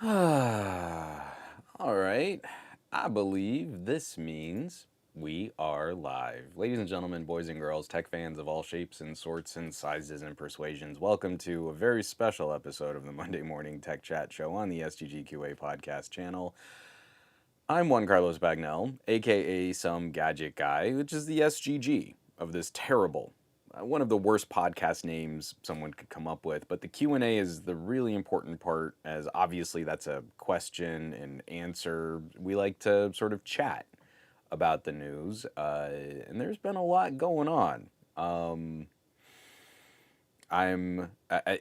All right. I believe this means we are live. Ladies and gentlemen, boys and girls, tech fans of all shapes and sorts and sizes and persuasions, welcome to a very special episode of the Monday Morning Tech Chat Show on the SGGQA podcast channel. I'm Juan Carlos Bagnell, aka Some Gadget Guy, which is the SGG of this terrible, one of the worst podcast names someone could come up with. But the Q&A is the really important part, as obviously that's a question and answer. We like to sort of chat about the news, and there's been a lot going on.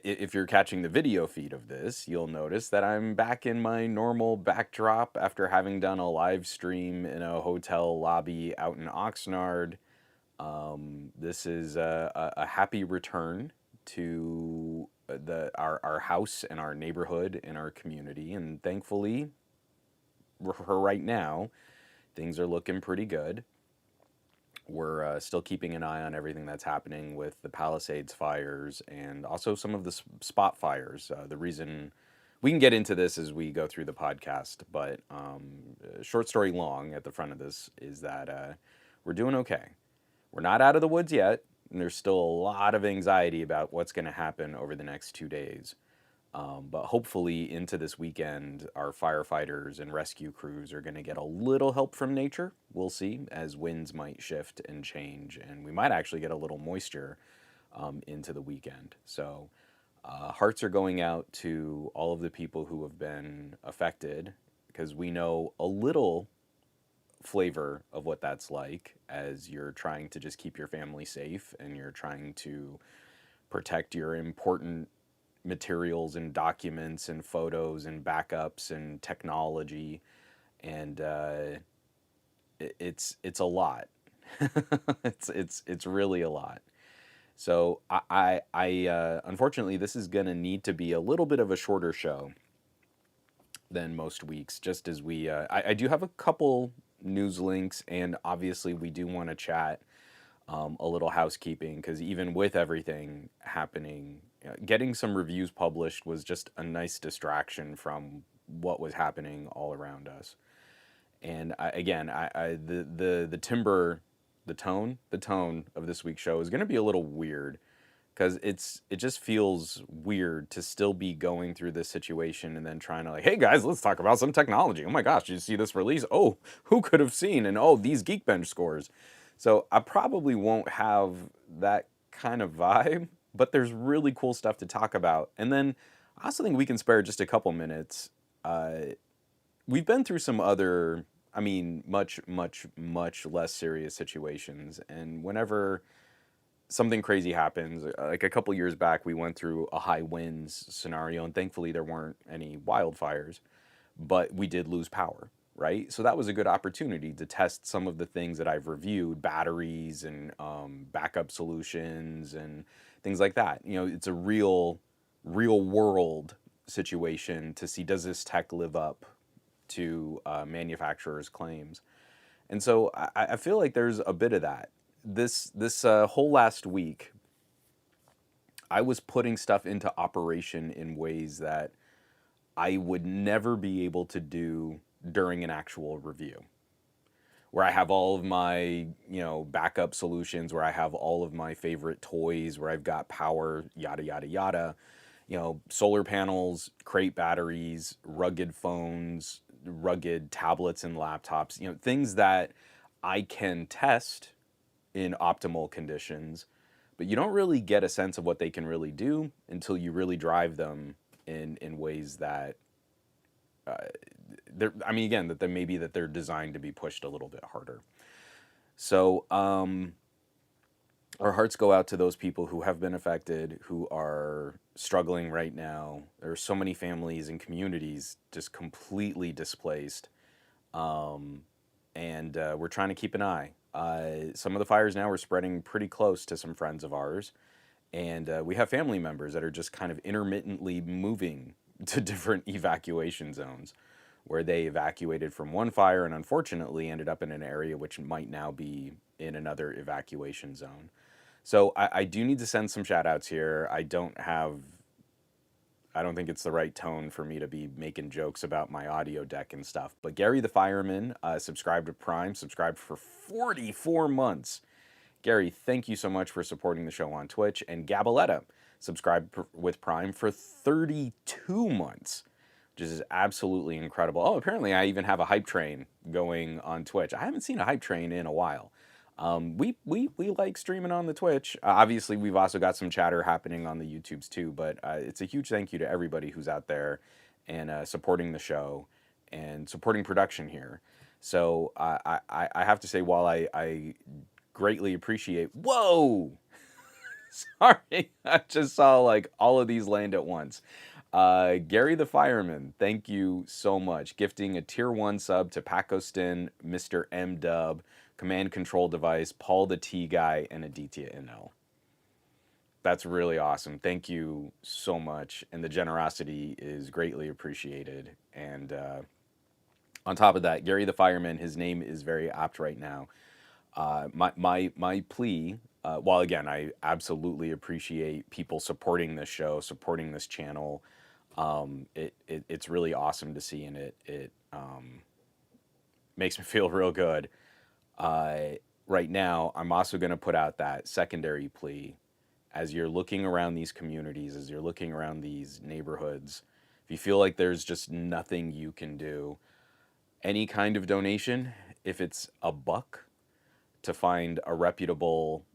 If you're catching the video feed of this, you'll notice that I'm back in my normal backdrop after having done a live stream in a hotel lobby out in Oxnard. This is a happy return to our house and our neighborhood and our community, and thankfully, for right now, things are looking pretty good. We're still keeping an eye on everything that's happening with the Palisades fires and also some of the spot fires. The reason we can get into this as we go through the podcast, but short story long at the front of this is that we're doing okay. We're not out of the woods yet, and there's still a lot of anxiety about what's going to happen over the next 2 days. But hopefully, into this weekend, our firefighters and rescue crews are going to get a little help from nature. We'll see, as winds might shift and change, and we might actually get a little moisture into the weekend. So, hearts are going out to all of the people who have been affected, because we know a little flavor of what that's like as you're trying to just keep your family safe and you're trying to protect your important materials and documents and photos and backups and technology, and it's a lot. It's really a lot. So I unfortunately this is gonna need to be a little bit of a shorter show than most weeks, just as I do have a couple news links, and obviously we do want to chat a little housekeeping, because even with everything happening, getting some reviews published was just a nice distraction from what was happening all around us. And the timbre, the tone of this week's show is going to be a little weird, because it just feels weird to still be going through this situation and then trying to, like, hey guys, let's talk about some technology. Oh my gosh, did you see this release? Oh, who could have seen? And oh, these Geekbench scores. So I probably won't have that kind of vibe, but there's really cool stuff to talk about. And then I also think we can spare just a couple minutes. We've been through some other, I mean, much less serious situations. And whenever something crazy happens, like a couple years back, we went through a high winds scenario, and thankfully there weren't any wildfires, but we did lose power, right? So that was a good opportunity to test some of the things that I've reviewed, batteries and backup solutions and things like that. You know, it's a real world situation to see, does this tech live up to manufacturers' claims? And so I feel like there's a bit of that. This whole last week, I was putting stuff into operation in ways that I would never be able to do during an actual review, where I have all of my, backup solutions, where I have all of my favorite toys, where I've got power, yada, yada, yada, solar panels, crate batteries, rugged phones, rugged tablets and laptops, things that I can test in optimal conditions, but you don't really get a sense of what they can really do until you really drive them in ways that again, that they maybe that they're designed to be pushed a little bit harder. So our hearts go out to those people who have been affected, who are struggling right now. There are so many families and communities just completely displaced, and we're trying to keep an eye. Some of the fires now are spreading pretty close to some friends of ours, and we have family members that are just kind of intermittently moving to different evacuation zones, where they evacuated from one fire and unfortunately ended up in an area which might now be in another evacuation zone. So I do need to send some shout outs here. I don't have I don't think it's the right tone for me to be making jokes about my audio deck and stuff. But Gary the Fireman subscribed to Prime, subscribed for 44 months. Gary, thank you so much for supporting the show on Twitch. And Gabaletta subscribed with Prime for 32 months, which is absolutely incredible. Oh, apparently I even have a hype train going on Twitch. I haven't seen a hype train in a while. We like streaming on the Twitch. Obviously, we've also got some chatter happening on the YouTubes too, but it's a huge thank you to everybody who's out there and supporting the show and supporting production here. So I have to say, while I greatly appreciate. Whoa! Sorry, I just saw like all of these land at once. Gary the Fireman, thank you so much. Gifting a tier 1 sub to Pacostin, Mr. M Dub, Command Control Device, Paul the T Guy, and Aditya NL. That's really awesome. Thank you so much. And the generosity is greatly appreciated. And on top of that, Gary the Fireman, his name is very apt right now. My plea, while again, I absolutely appreciate people supporting this show, supporting this channel. It's really awesome to see, and it makes me feel real good. Right now, I'm also going to put out that secondary plea. As you're looking around these communities, as you're looking around these neighborhoods, if you feel like there's just nothing you can do, any kind of donation, if it's a buck, to find a reputable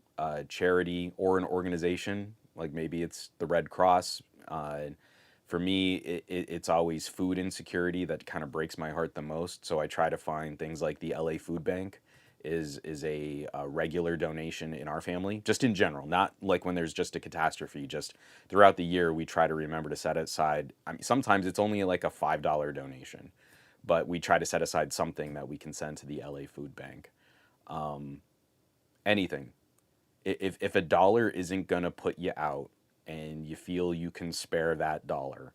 charity or an organization, like maybe it's the Red Cross. For me, it's always food insecurity that kind of breaks my heart the most. So I try to find things like the LA Food Bank is a regular donation in our family, just in general, not like when there's just a catastrophe. Just throughout the year, we try to remember to set aside. I mean, sometimes it's only like a $5 donation, but we try to set aside something that we can send to the LA Food Bank. Anything. If a dollar isn't gonna put you out and you feel you can spare that dollar,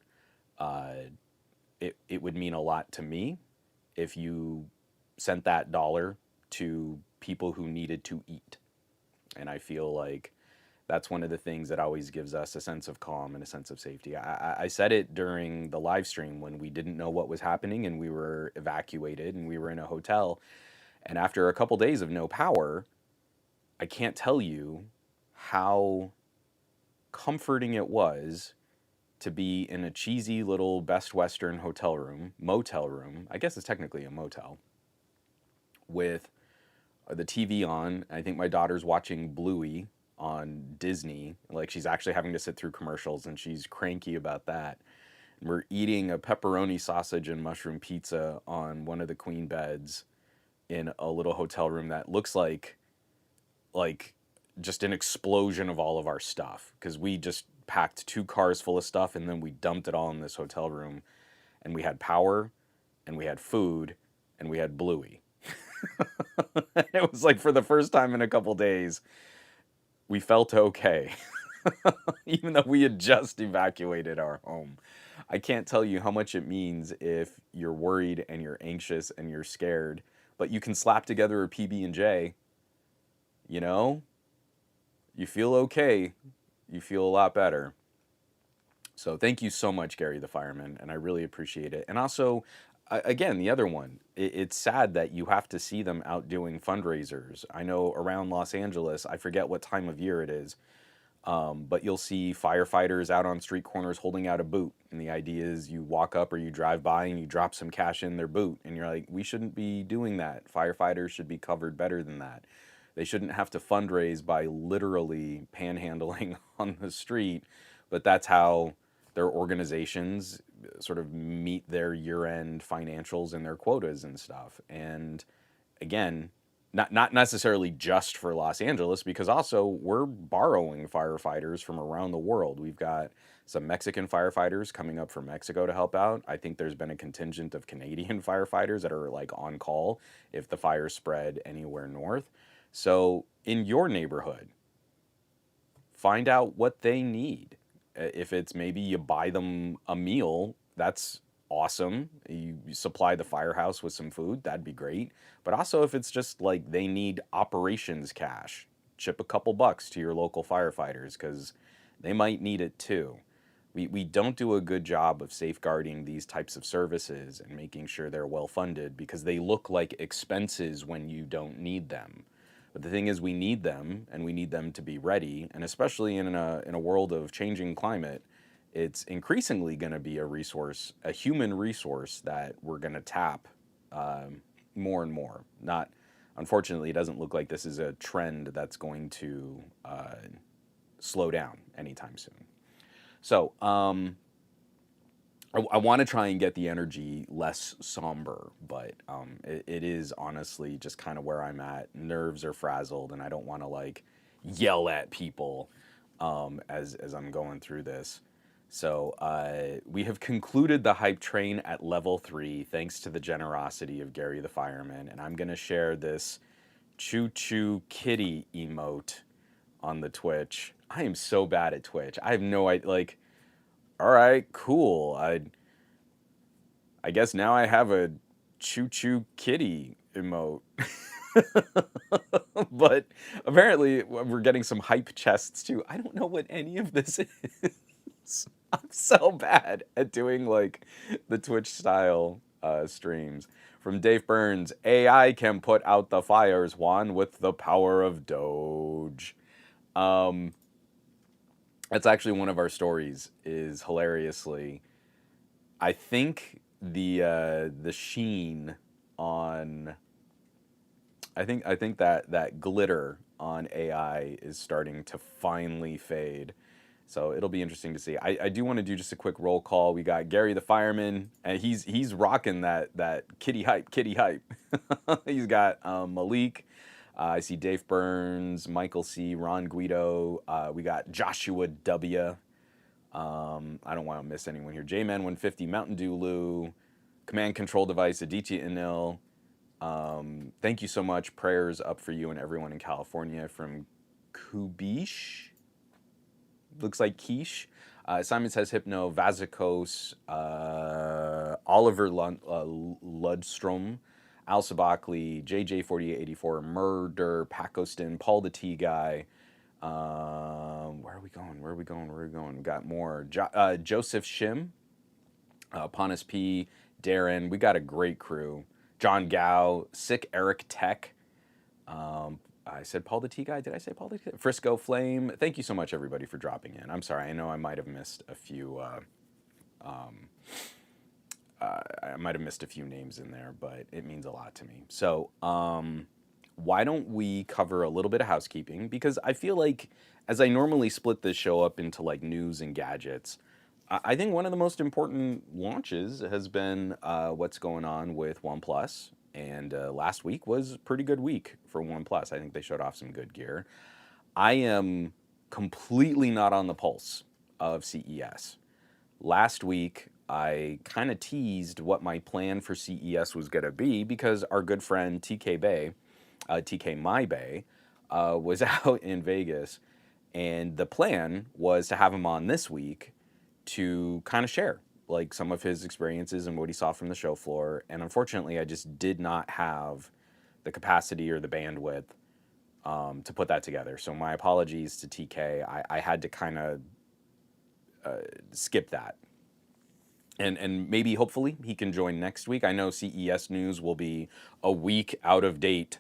it would mean a lot to me if you sent that dollar to people who needed to eat. And I feel like that's one of the things that always gives us a sense of calm and a sense of safety. I said it during the live stream when we didn't know what was happening and we were evacuated and we were in a hotel. And after a couple days of no power, I can't tell you how comforting it was to be in a cheesy little Best Western motel room. I guess it's technically a motel, with the TV on. I think my daughter's watching Bluey on Disney. Like, she's actually having to sit through commercials and she's cranky about that. And we're eating a pepperoni sausage and mushroom pizza on one of the queen beds in a little hotel room that looks like just an explosion of all of our stuff, because we just packed 2 cars full of stuff and then we dumped it all in this hotel room, and we had power and we had food and we had Bluey. It was like, for the first time in a couple days, we felt okay. Even though we had just evacuated our home. I can't tell you how much it means if you're worried and you're anxious and you're scared, but you can slap together a PB&J. You know, you feel okay, you feel a lot better. So thank you so much, Gary the Fireman, and I really appreciate it. And also, again, the other one, it's sad that you have to see them out doing fundraisers. I know around Los Angeles, I forget what time of year it is, but you'll see firefighters out on street corners holding out a boot. And the idea is you walk up or you drive by and you drop some cash in their boot. And you're like, we shouldn't be doing that. Firefighters should be covered better than that. They shouldn't have to fundraise by literally panhandling on the street, but that's how their organizations sort of meet their year-end financials and their quotas and stuff. And again, not necessarily just for Los Angeles, because also we're borrowing firefighters from around the world. We've got some Mexican firefighters coming up from Mexico to help out. I think there's been a contingent of Canadian firefighters that are like on call if the fires spread anywhere north. So in your neighborhood, find out what they need. If it's maybe you buy them a meal, that's awesome. You supply the firehouse with some food, that'd be great. But also if it's just like they need operations cash, chip a couple bucks to your local firefighters because they might need it too. We don't do a good job of safeguarding these types of services and making sure they're well funded because they look like expenses when you don't need them. But the thing is, we need them and we need them to be ready. And especially in a world of changing climate, it's increasingly going to be a resource, a human resource that we're going to tap more and more. Not, unfortunately, it doesn't look like this is a trend that's going to slow down anytime soon. So I want to try and get the energy less somber, but it is honestly just kind of where I'm at. Nerves are frazzled, and I don't want to like yell at people as I'm going through this. So we have concluded the hype train at level 3, thanks to the generosity of Gary the Fireman, and I'm gonna share this choo choo kitty emote on the Twitch. I am so bad at Twitch. I have no idea. Like, all right, cool. I guess now I have a choo choo kitty emote. But apparently we're getting some hype chests too. I don't know what any of this is. I'm so bad at doing like the Twitch style streams. From Dave Burns, AI can put out the fires, Juan, with the power of Doge. That's actually one of our stories. Is hilariously, I think the sheen on, I think that glitter on AI is starting to finally fade. So it'll be interesting to see. I do want to do just a quick roll call. We got Gary the Fireman, and he's rocking that kitty hype. He's got Malik. I see Dave Burns, Michael C, Ron Guido. We got Joshua W. I don't want to miss anyone here. J-Man 150, Mountain Dew Lou, Command Control Device, Adichie Inil. Thank you so much. Prayers up for you and everyone in California. From Kubish. Looks like quiche. Simon says Hypno, Vazikos, Oliver Ludstrom, Al Sabakli, JJ4884, Murder, Pacoston, Paul the T Guy. Where are we going? We got more. Joseph Shim, Ponis P, Darren. We got a great crew. John Gao, Sick Eric Tech. I said Paul the T Guy. Did I say Paul the T? Frisco Flame. Thank you so much, everybody, for dropping in. I'm sorry. I know I might have missed a few. I might have missed a few names in there, but it means a lot to me. So, why don't we cover a little bit of housekeeping? Because I feel like, as I normally split this show up into like news and gadgets, I think one of the most important launches has been what's going on with OnePlus. And last week was a pretty good week for OnePlus. I think they showed off some good gear. I am completely not on the pulse of CES. Last week, I kind of teased what my plan for CES was going to be because our good friend TK Bay, TK My Bay, was out in Vegas. And the plan was to have him on this week to kind of share like some of his experiences and what he saw from the show floor. And unfortunately, I just did not have the capacity or the bandwidth to put that together. So my apologies to TK. I had to kind of skip that. And maybe, hopefully, he can join next week. I know CES news will be a week out of date.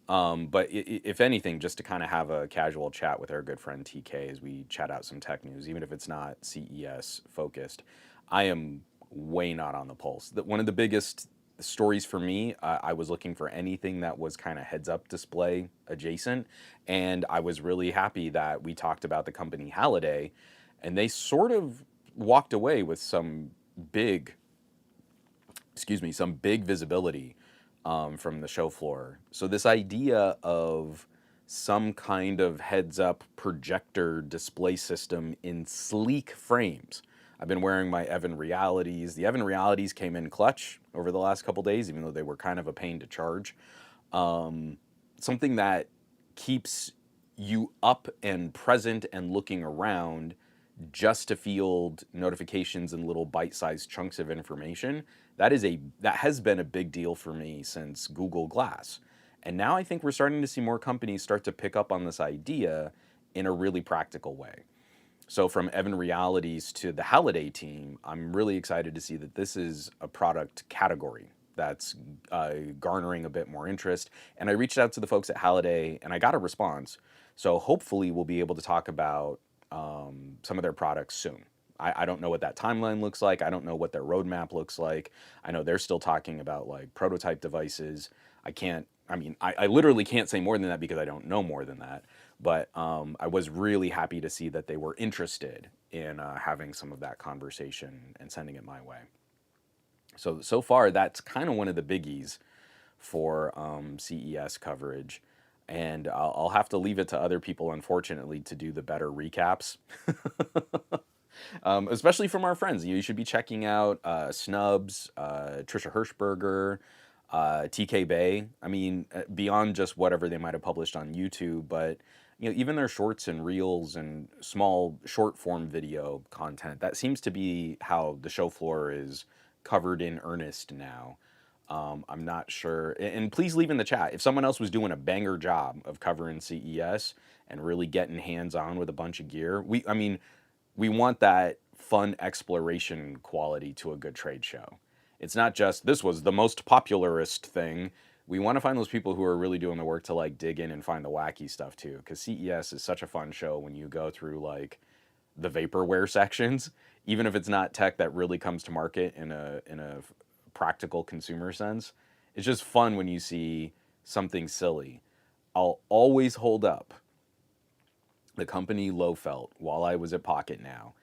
But if anything, just to kind of have a casual chat with our good friend TK as we chat out some tech news, even if it's not CES focused. I am way not on the pulse. One of the biggest stories for me, I was looking for anything that was kind of heads-up display adjacent, and I was really happy that we talked about the company Halliday, and they sort of walked away with some big visibility from the show floor. So this idea of some kind of heads-up projector display system in sleek frames. I've been wearing my Evan Realities. The Evan Realities came in clutch over the last couple days, even though they were kind of a pain to charge. Something that keeps you up and present and looking around just to field notifications and little bite-sized chunks of information. That has been a big deal for me since Google Glass. And now I think we're starting to see more companies start to pick up on this idea in a really practical way. So from Evan Realities to the Halliday team, I'm really excited to see that this is a product category that's garnering a bit more interest. And I reached out to the folks at Halliday and I got a response. So hopefully we'll be able to talk about some of their products soon. I don't know what that timeline looks like. I don't know what their roadmap looks like. I know they're still talking about like prototype devices. I literally can't say more than that because I don't know more than that. But I was really happy to see that they were interested in having some of that conversation and sending it my way. So far, that's kind of one of the biggies for CES coverage. And I'll have to leave it to other people, unfortunately, to do the better recaps. Especially from our friends. You should be checking out Snubs, Trisha Hirschberger, TK Bay. I mean, beyond just whatever they might have published on YouTube, but even their shorts and reels and small short form video content. That seems to be how the show floor is covered in earnest now. I'm not sure. And please leave in the chat if someone else was doing a banger job of covering CES and really getting hands on with a bunch of gear. We want that fun exploration quality to a good trade show. It's not just this was the most popularist thing. We want to find those people who are really doing the work to like dig in and find the wacky stuff too. Because CES is such a fun show when you go through like the vaporware sections, even if it's not tech that really comes to market in a practical consumer sense. It's just fun when you see something silly. I'll always hold up the company Low Felt while I was at Pocket Now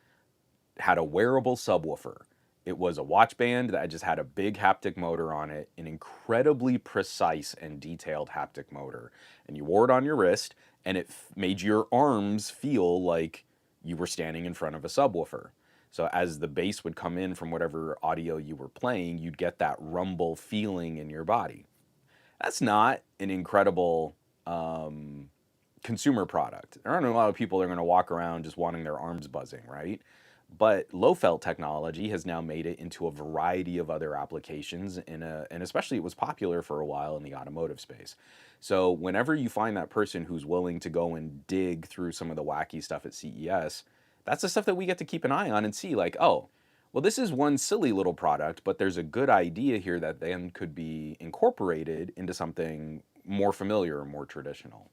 had a wearable subwoofer. It was a watch band that just had a big haptic motor on it, an incredibly precise and detailed haptic motor. And you wore it on your wrist, and it made your arms feel like you were standing in front of a subwoofer. So as the bass would come in from whatever audio you were playing, you'd get that rumble feeling in your body. That's not an incredible consumer product. There aren't a lot of people that are going to walk around just wanting their arms buzzing, right? But low felt technology has now made it into a variety of other applications, and especially it was popular for a while in the automotive space. So whenever you find that person who's willing to go and dig through some of the wacky stuff at CES, that's the stuff that we get to keep an eye on and see like, oh, well, this is one silly little product, but there's a good idea here that then could be incorporated into something more familiar or more traditional.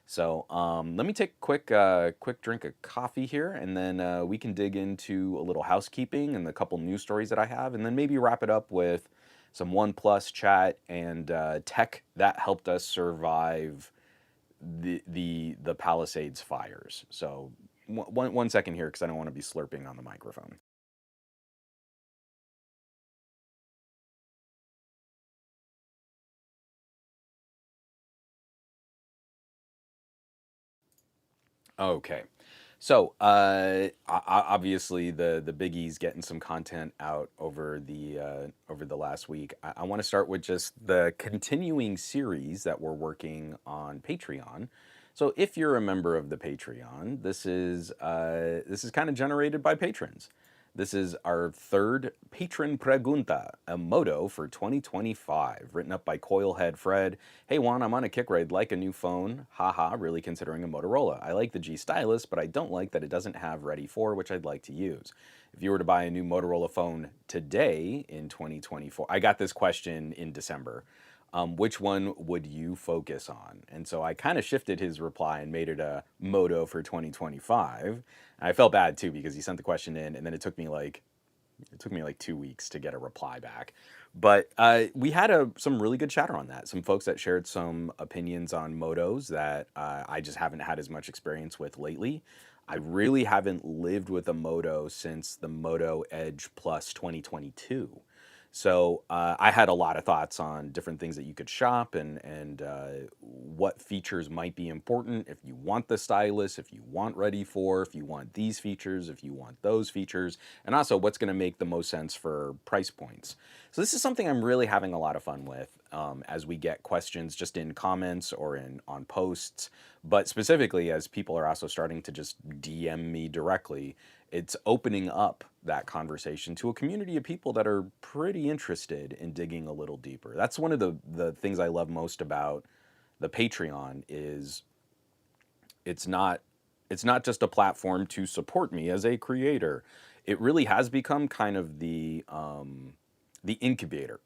So let me take a quick drink of coffee here, and then we can dig into a little housekeeping and the couple news stories that I have, and then maybe wrap it up with some OnePlus chat and tech that helped us survive the Palisades fires. So one second here, because I don't want to be slurping on the microphone. Okay. So, obviously, the biggies getting some content out over the last week. I want to start with just the continuing series that we're working on Patreon. So, if you're a member of the Patreon, this is kind of generated by patrons. This is our third patron pregunta, a moto for 2025, written up by Coilhead Fred. Hey Juan, I'm on a kick ride, like a new phone. Haha, really considering a Motorola. I like the G Stylus, but I don't like that it doesn't have Ready For, which I'd like to use. If you were to buy a new Motorola phone today in 2024, I got this question in December. Which one would you focus on? And so I kind of shifted his reply and made it a moto for 2025. And I felt bad too because he sent the question in, and then it took me like 2 weeks to get a reply back. But we had some really good chatter on that. Some folks that shared some opinions on motos that I just haven't had as much experience with lately. I really haven't lived with a moto since the Moto Edge Plus 2022. So I had a lot of thoughts on different things that you could shop and what features might be important if you want the stylus, if you want Ready For, if you want these features, if you want those features, and also what's going to make the most sense for price points. So this is something I'm really having a lot of fun with as we get questions just in comments or in on posts, but specifically as people are also starting to just DM me directly. It's opening up that conversation to a community of people that are pretty interested in digging a little deeper. That's one of the things I love most about the Patreon is it's not It's not just a platform to support me as a creator. It really has become kind of the incubator.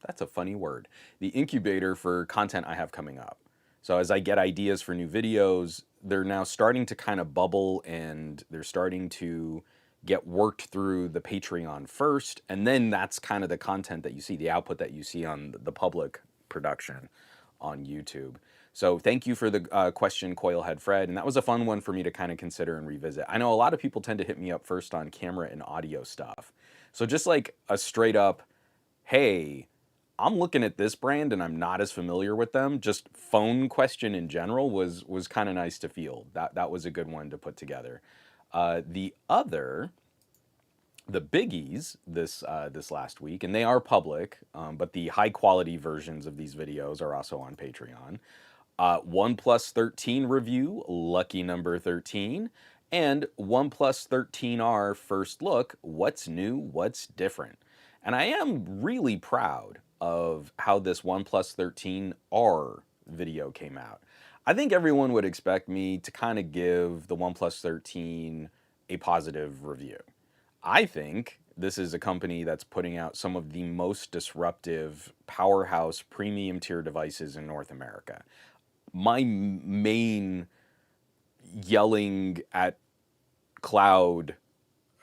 That's a funny word. The incubator for content I have coming up. So as I get ideas for new videos, they're now starting to kind of bubble, and they're starting to get worked through the Patreon first, and then that's kind of the content that you see, the output that you see on the public production on YouTube. So thank you for the question, Coilhead Fred, and that was a fun one for me to kind of consider and revisit. I know a lot of people tend to hit me up first on camera and audio stuff. So just like a straight up, hey, I'm looking at this brand and I'm not as familiar with them. Just phone question in general was kind of nice to field. That was a good one to put together. The other, the biggies this last week, and they are public, but the high quality versions of these videos are also on Patreon. OnePlus 13 review, lucky number 13, and OnePlus 13R first look, what's new, what's different. And I am really proud of how this OnePlus 13R video came out. I think everyone would expect me to kind of give the OnePlus 13 a positive review. I think this is a company that's putting out some of the most disruptive powerhouse premium tier devices in North America. My main yelling at cloud,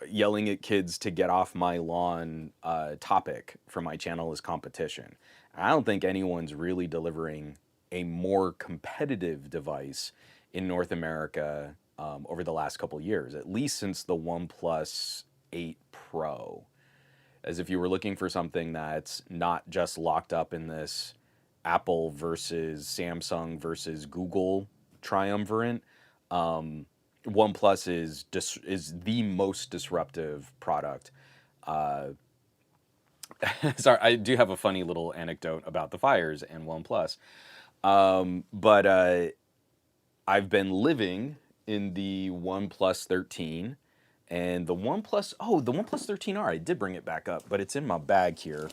yelling at kids to get off my lawn topic for my channel is competition. I don't think anyone's really delivering a more competitive device in North America over the last couple years, at least since the OnePlus 8 Pro. As if you were looking for something that's not just locked up in this Apple versus Samsung versus Google triumvirate, OnePlus is the most disruptive product. Sorry, I do have a funny little anecdote about the fires and OnePlus, but I've been living in the OnePlus 13 and the OnePlus. Oh, the OnePlus 13R. I did bring it back up, but it's in my bag here.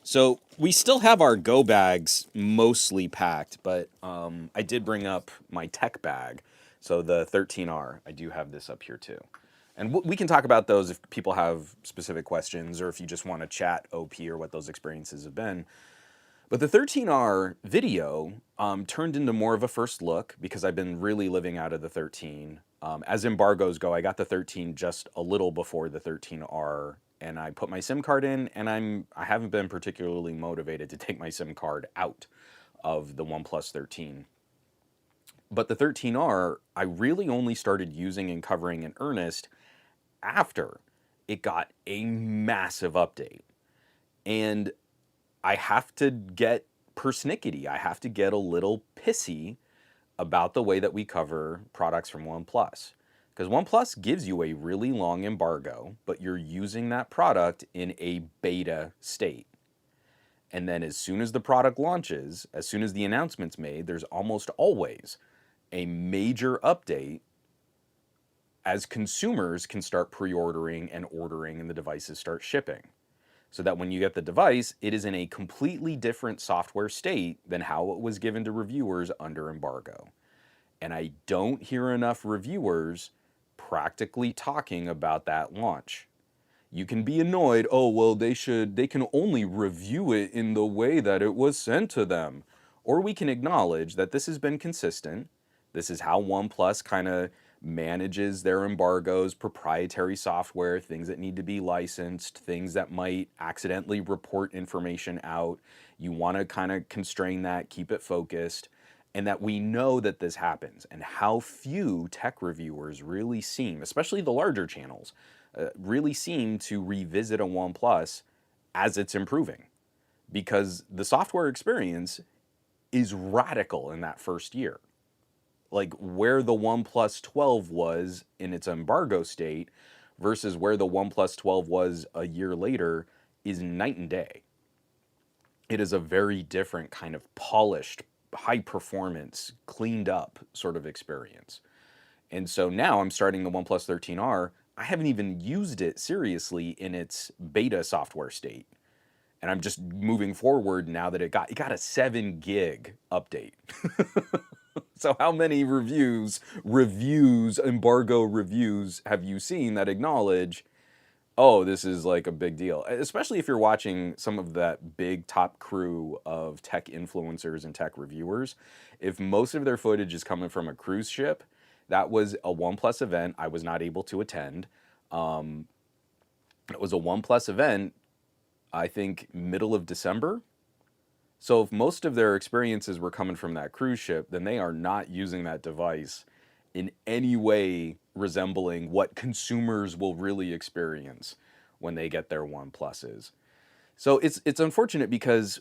So we still have our go bags mostly packed, but I did bring up my tech bag. So the 13R, I do have this up here too. And we can talk about those if people have specific questions or if you just want to chat OP or what those experiences have been. But the 13R video turned into more of a first look because I've been really living out of the 13. As embargoes go, I got the 13 just a little before the 13R, and I put my SIM card in, and I haven't been particularly motivated to take my SIM card out of the OnePlus 13. But the 13R, I really only started using and covering in earnest after it got a massive update. And I have to get persnickety. I have to get a little pissy about the way that we cover products from OnePlus. Because OnePlus gives you a really long embargo, but you're using that product in a beta state. And then as soon as the product launches, as soon as the announcement's made, there's almost always a major update as consumers can start pre-ordering and ordering and the devices start shipping. So that when you get the device, it is in a completely different software state than how it was given to reviewers under embargo. And I don't hear enough reviewers practically talking about that launch. You can be annoyed, oh, well, they can only review it in the way that it was sent to them. Or we can acknowledge that this has been consistent. This is how OnePlus kind of manages their embargoes, proprietary software, things that need to be licensed, things that might accidentally report information out. You want to kind of constrain that, keep it focused, and that we know that this happens, and how few tech reviewers really seem, especially the larger channels, really seem to revisit a OnePlus as it's improving, because the software experience is radical in that first year. Like where the OnePlus 12 was in its embargo state versus where the OnePlus 12 was a year later is night and day. It is a very different kind of polished, high performance, cleaned up sort of experience. And so now I'm starting the OnePlus 13R. I haven't even used it seriously in its beta software state. And I'm just moving forward now that it got a 7 gig update. So how many embargo reviews have you seen that acknowledge, oh, this is like a big deal? Especially if you're watching some of that big top crew of tech influencers and tech reviewers. If most of their footage is coming from a cruise ship, that was a OnePlus event I was not able to attend. Um, it was a OnePlus event, I think, middle of December. So if most of their experiences were coming from that cruise ship, then they are not using that device in any way resembling what consumers will really experience when they get their OnePluses. So it's unfortunate because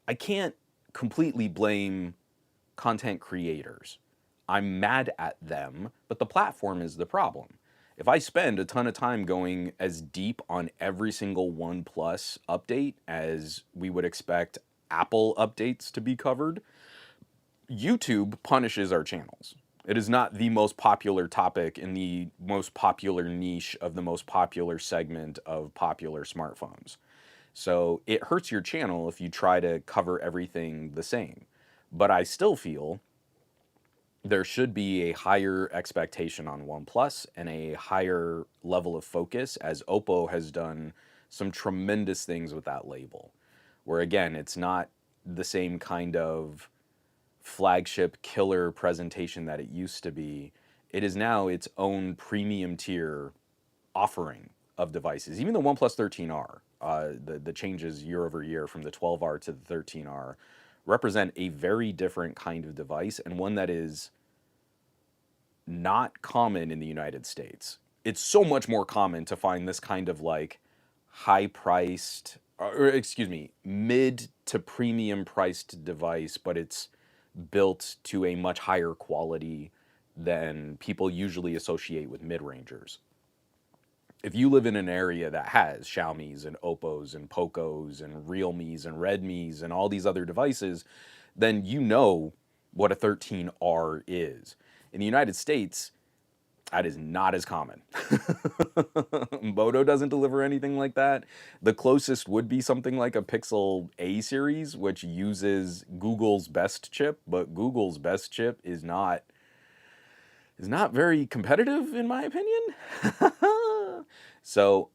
I can't completely blame content creators. I'm mad at them, but the platform is the problem. If I spend a ton of time going as deep on every single OnePlus update as we would expect Apple updates to be covered, YouTube punishes our channels. It is not the most popular topic in the most popular niche of the most popular segment of popular smartphones. So it hurts your channel if you try to cover everything the same. But I still feel there should be a higher expectation on OnePlus and a higher level of focus, as Oppo has done some tremendous things with that label. Where again, it's not the same kind of flagship killer presentation that it used to be. It is now its own premium tier offering of devices. Even the OnePlus 13R, the changes year over year from the 12R to the 13R represent a very different kind of device, and one that is not common in the United States. It's so much more common to find this kind of like high priced, or excuse me, mid to premium priced device, but it's built to a much higher quality than people usually associate with mid-rangers. If you live in an area that has Xiaomi's and Oppo's and Poco's and Realme's and Redmi's and all these other devices, then you know what a 13R is. In the United States, that is not as common. Moto doesn't deliver anything like that. The closest would be something like a Pixel A series, which uses Google's best chip, but Google's best chip is not very competitive in my opinion. So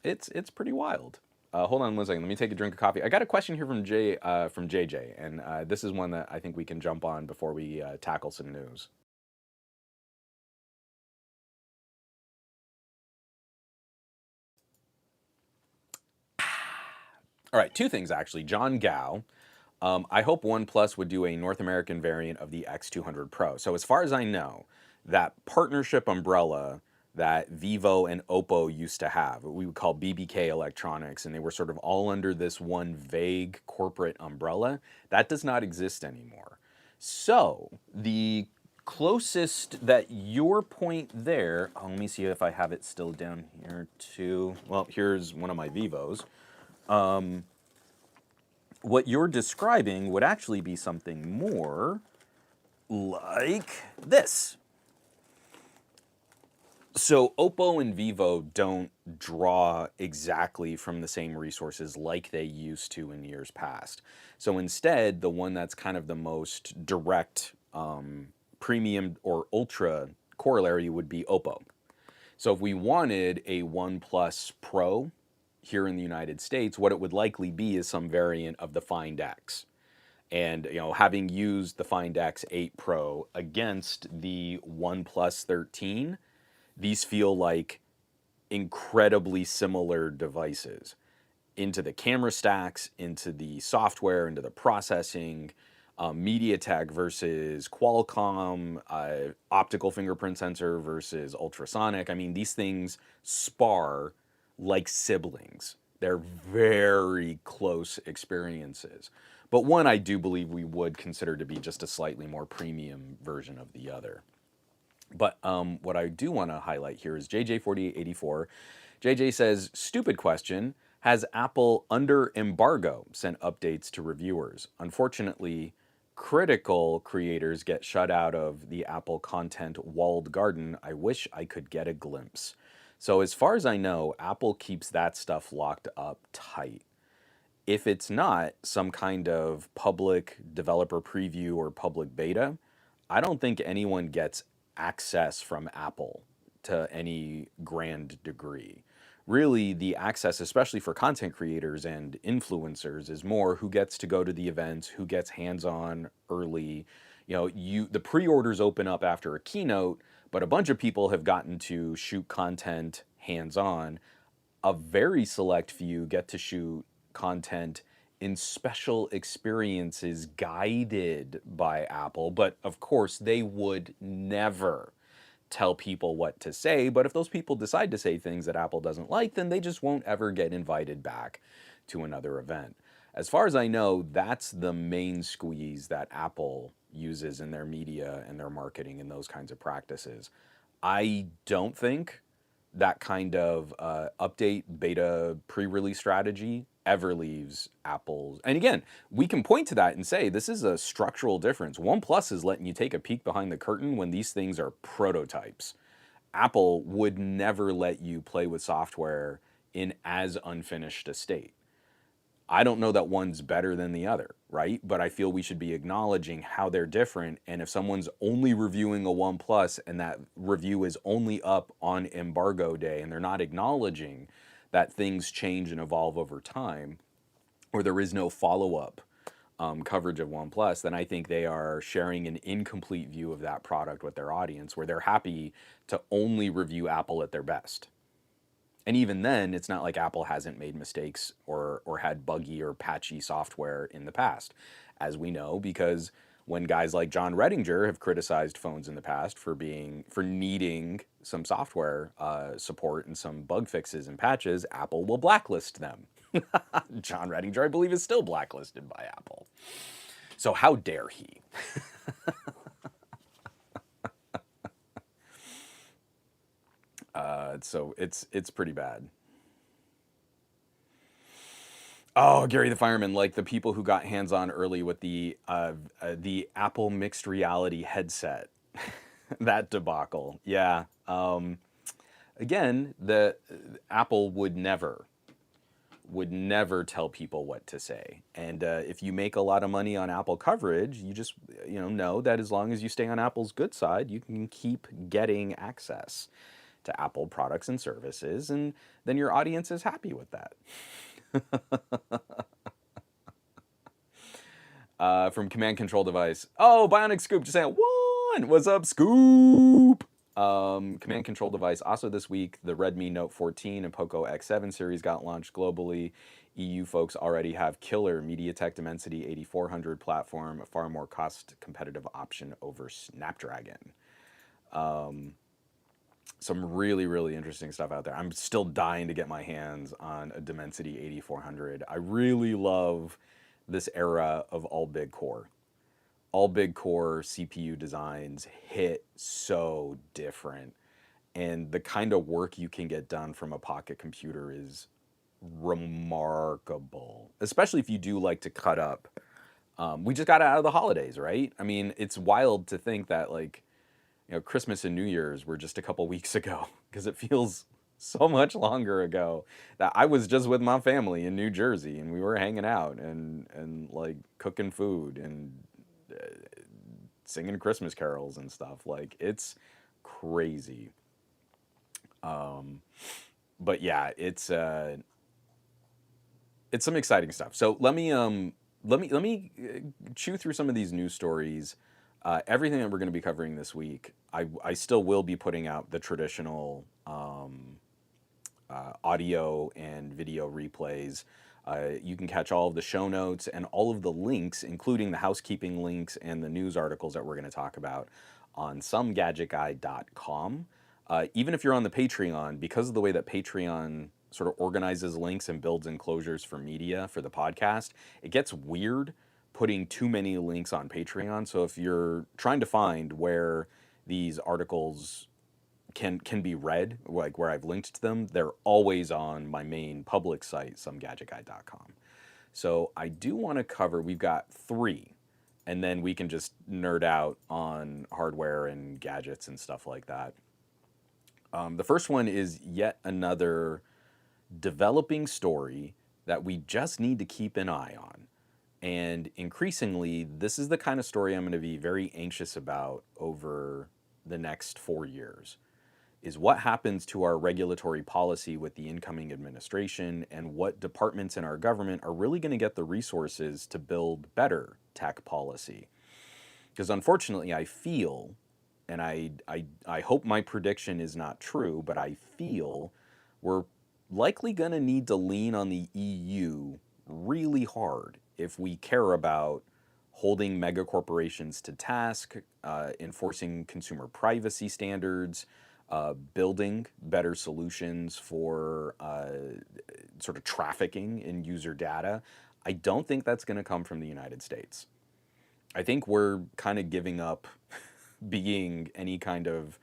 it's pretty wild. Hold on one second. Let me take a drink of coffee. I got a question here from JJ, and this is one that I think we can jump on before we tackle some news. All right, two things actually. John Gao. I hope OnePlus would do a North American variant of the X200 Pro. So as far as I know, that partnership umbrella that Vivo and Oppo used to have, we would call BBK Electronics, and they were sort of all under this one vague corporate umbrella, that does not exist anymore. So the closest that your point there, let me see if I have it still down here too. Well, here's one of my Vivos. What you're describing would actually be something more like this. So Oppo and Vivo don't draw exactly from the same resources like they used to in years past. So instead, the one that's kind of the most direct premium or ultra corollary would be Oppo. So if we wanted a OnePlus Pro here in the United States, what it would likely be is some variant of the Find X. And having used the Find X8 Pro against the OnePlus 13, these feel like incredibly similar devices into the camera stacks, into the software, into the processing. MediaTek versus Qualcomm, optical fingerprint sensor versus ultrasonic. I mean, these things spar like siblings. They're very close experiences. But one I do believe we would consider to be just a slightly more premium version of the other. But what I do want to highlight here is JJ4884. JJ says, stupid question. Has Apple under embargo sent updates to reviewers? Unfortunately, critical creators get shut out of the Apple content walled garden. I wish I could get a glimpse. So as far as I know, Apple keeps that stuff locked up tight. If it's not some kind of public developer preview or public beta, I don't think anyone gets access from Apple to any grand degree. Really, the access, especially for content creators and influencers, is more who gets to go to the events, who gets hands-on early. The pre-orders open up after a keynote, but a bunch of people have gotten to shoot content hands-on. A very select few get to shoot content in special experiences guided by Apple, but of course they would never tell people what to say. But if those people decide to say things that Apple doesn't like, then they just won't ever get invited back to another event. As far as I know, that's the main squeeze that Apple uses in their media and their marketing and those kinds of practices. I don't think that kind of update beta pre-release strategy ever leaves Apple's. And again, we can point to that and say this is a structural difference. OnePlus is letting you take a peek behind the curtain when these things are prototypes. Apple would never let you play with software in as unfinished a state. I don't know that one's better than the other, right? But I feel we should be acknowledging how they're different. And if someone's only reviewing a OnePlus and that review is only up on embargo day and they're not acknowledging that things change and evolve over time, or there is no follow-up coverage of OnePlus, then I think they are sharing an incomplete view of that product with their audience, where they're happy to only review Apple at their best. And even then, it's not like Apple hasn't made mistakes or had buggy or patchy software in the past, as we know, because when guys like John Redinger have criticized phones in the past for needing some software support and some bug fixes and patches, Apple will blacklist them. John Redinger, I believe, is still blacklisted by Apple. So how dare he? So it's pretty bad. Oh, Gary the Fireman, like the people who got hands-on early with the Apple mixed reality headset, that debacle. Yeah. Again, the Apple would never tell people what to say. And if you make a lot of money on Apple coverage, you just know that as long as you stay on Apple's good side, you can keep getting access to Apple products and services, and then your audience is happy with that. From Command Control Device. Oh, Bionic Scoop just saying, one! What's up, Scoop? Command Control Device. Also this week, the Redmi Note 14 and Poco X7 series got launched globally. EU folks already have killer MediaTek Dimensity 8400 platform, a far more cost-competitive option over Snapdragon. Some really, really interesting stuff out there. I'm still dying to get my hands on a Dimensity 8400. I really love this era of all big core. All big core CPU designs hit so different. And the kind of work you can get done from a pocket computer is remarkable, especially if you do like to cut up. We just got out of the holidays, right? I mean, it's wild to think that Christmas and New Year's were just a couple weeks ago, because it feels so much longer ago that I was just with my family in New Jersey and we were hanging out and like cooking food and singing Christmas carols and stuff. Like, it's crazy. But yeah, it's some exciting stuff. So let me chew through some of these news stories. Everything that we're going to be covering this week, I still will be putting out the traditional audio and video replays. You can catch all of the show notes and all of the links, including the housekeeping links and the news articles that we're going to talk about, on somegadgetguy.com. Even if you're on the Patreon, because of the way that Patreon sort of organizes links and builds enclosures for media for the podcast, it gets weird putting too many links on Patreon. So if you're trying to find where these articles can be read, like where I've linked to them, they're always on my main public site, somegadgetguy.com. So I do want to cover, we've got 3, and then we can just nerd out on hardware and gadgets and stuff like that. The first one is yet another developing story that we just need to keep an eye on. And increasingly, this is the kind of story I'm going to be very anxious about over the next 4 years, is what happens to our regulatory policy with the incoming administration and what departments in our government are really going to get the resources to build better tech policy. Because unfortunately, I feel, and I hope my prediction is not true, but I feel we're likely going to need to lean on the EU really hard if we care about holding mega corporations to task, enforcing consumer privacy standards, building better solutions for sort of trafficking in user data. I don't think that's going to come from the United States. I think we're kind of giving up being any kind of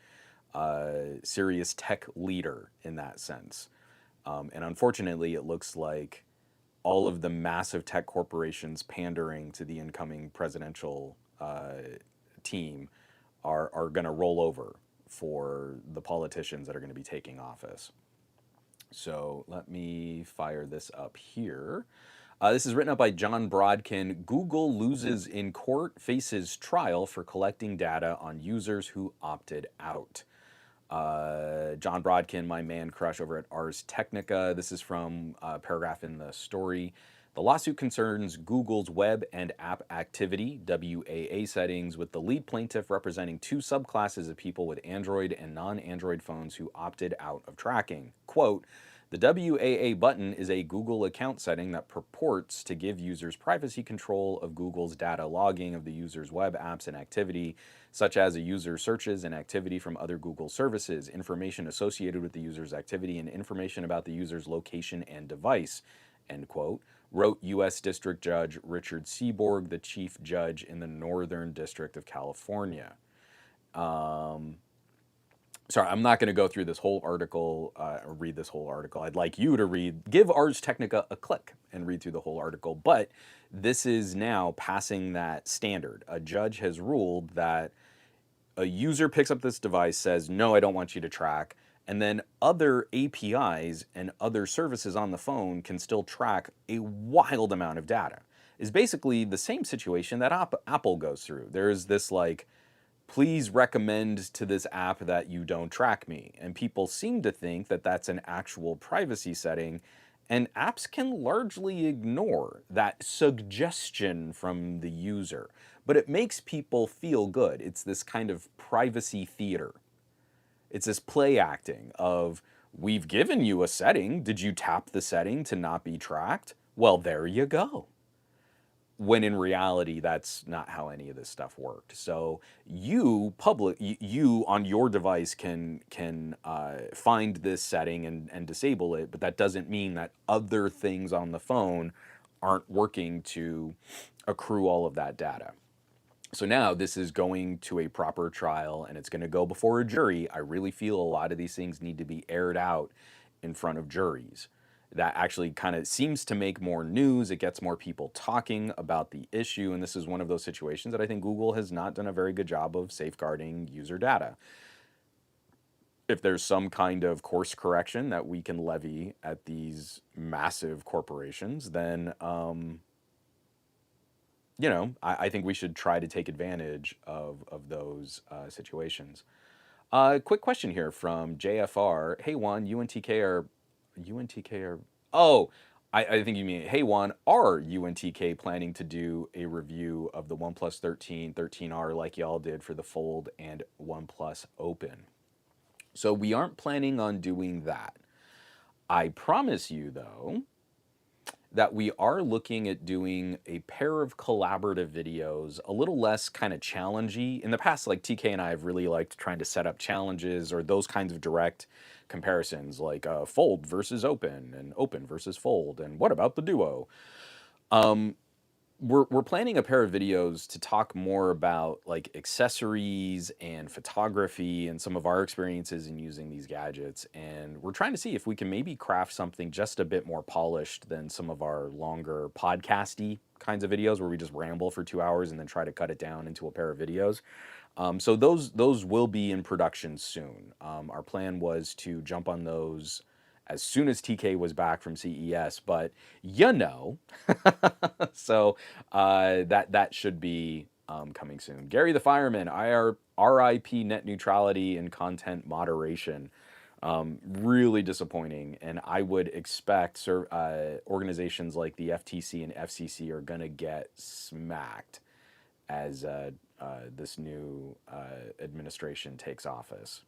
serious tech leader in that sense. And unfortunately, it looks like all of the massive tech corporations pandering to the incoming presidential team are going to roll over for the politicians that are going to be taking office. So let me fire this up here. This is written up by John Brodkin. Google loses in court, faces trial for collecting data on users who opted out. John Brodkin, my man crush over at Ars Technica. This is from a paragraph in the story. The lawsuit concerns Google's web and app activity, WAA settings, with the lead plaintiff representing two subclasses of people with Android and non-Android phones who opted out of tracking. Quote, the WAA button is a Google account setting that purports to give users privacy control of Google's data logging of the user's web apps and activity, such as a user searches and activity from other Google services, information associated with the user's activity, and information about the user's location and device, end quote, wrote U.S. District Judge Richard Seaborg, the chief judge in the Northern District of California. Sorry, I'm not going to go through this whole article, or read this whole article. I'd like you to give Ars Technica a click and read through the whole article. But this is now passing that standard. A judge has ruled that a user picks up this device, says, no, I don't want you to track, and then other APIs and other services on the phone can still track a wild amount of data. Is basically the same situation that Apple goes through. There's this like, please recommend to this app that you don't track me. And people seem to think that that's an actual privacy setting. And apps can largely ignore that suggestion from the user. But it makes people feel good. It's this kind of privacy theater. It's this play acting of, we've given you a setting. Did you tap the setting to not be tracked? Well, there you go. When in reality, that's not how any of this stuff worked. So you on your device can find this setting and disable it, but that doesn't mean that other things on the phone aren't working to accrue all of that data. So now this is going to a proper trial and it's going to go before a jury. I really feel a lot of these things need to be aired out in front of juries. That actually kind of seems to make more news. It gets more people talking about the issue. And this is one of those situations that I think Google has not done a very good job of safeguarding user data. If there's some kind of course correction that we can levy at these massive corporations, then, I think we should try to take advantage of those situations. Quick question here from JFR. Hey, Juan, UNTK are, oh, I think you mean, hey, Juan, are UNTK planning to do a review of the OnePlus 13, 13R like y'all did for the Fold and OnePlus Open? So we aren't planning on doing that. I promise you, though, that we are looking at doing a pair of collaborative videos, a little less kind of challengey. In the past, like TK and I have really liked trying to set up challenges or those kinds of direct comparisons, like Fold versus Open and Open versus Fold, and what about the Duo? We're planning a pair of videos to talk more about like accessories and photography and some of our experiences in using these gadgets. And we're trying to see if we can maybe craft something just a bit more polished than some of our longer podcasty kinds of videos where we just ramble for 2 hours and then try to cut it down into a pair of videos. So those will be in production soon. Our plan was to jump on those as soon as TK was back from CES, but you know, so that should be coming soon. Gary the Fireman, RIP net neutrality and content moderation. Really disappointing, and I would expect organizations like the FTC and FCC are going to get smacked as this new administration takes office.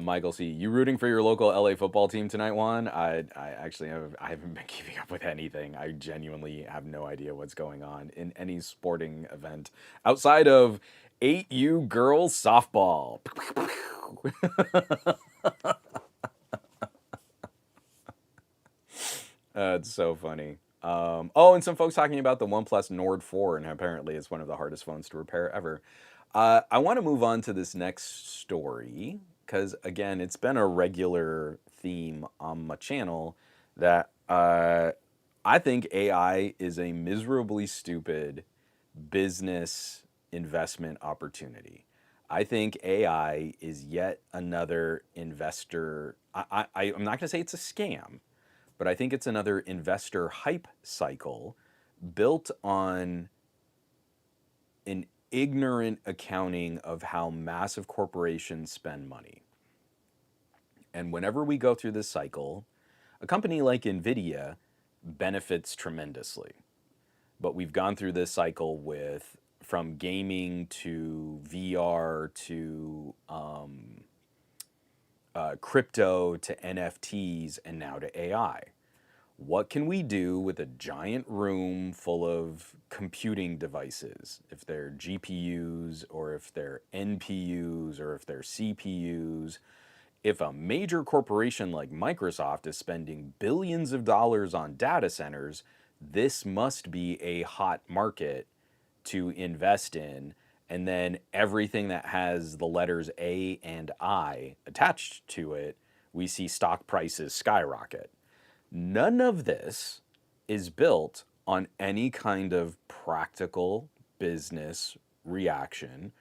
Michael C., you rooting for your local LA football team tonight, Juan? I actually I haven't been keeping up with anything. I genuinely have no idea what's going on in any sporting event outside of 8U girls softball. It's so funny. Oh, and some folks talking about the OnePlus Nord 4, and apparently it's one of the hardest phones to repair ever. I want to move on to this next story because, again, it's been a regular theme on my channel that I think AI is a miserably stupid business investment opportunity. I think AI is yet another investor. I'm not going to say it's a scam, but I think it's another investor hype cycle built on an ignorant accounting of how massive corporations spend money. And whenever we go through this cycle, a company like NVIDIA benefits tremendously. But we've gone through this cycle with from gaming to VR to crypto to NFTs and now to AI. What can we do with a giant room full of computing devices? If they're GPUs or if they're NPUs or if they're CPUs, if a major corporation like Microsoft is spending billions of dollars on data centers, this must be a hot market to invest in. And then everything that has the letters A and I attached to it, we see stock prices skyrocket. None of this is built on any kind of practical business reaction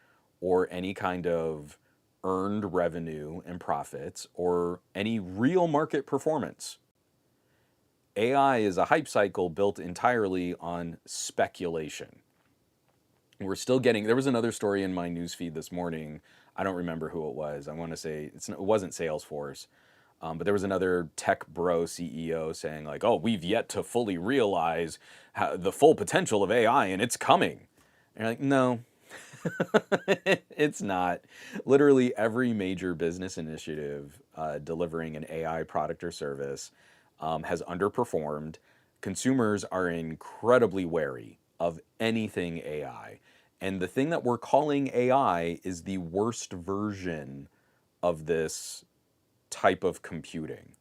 or any kind of earned revenue and profits or any real market performance. AI is a hype cycle built entirely on speculation. We're still getting, there was another story in my newsfeed this morning. I don't remember who it was. I want to say it wasn't Salesforce. But there was another tech bro CEO saying like, oh, we've yet to fully realize the full potential of AI and it's coming. And you're like, no, it's not. Literally every major business initiative delivering an AI product or service has underperformed. Consumers are incredibly wary of anything AI. And the thing that we're calling AI is the worst version of this type of computing.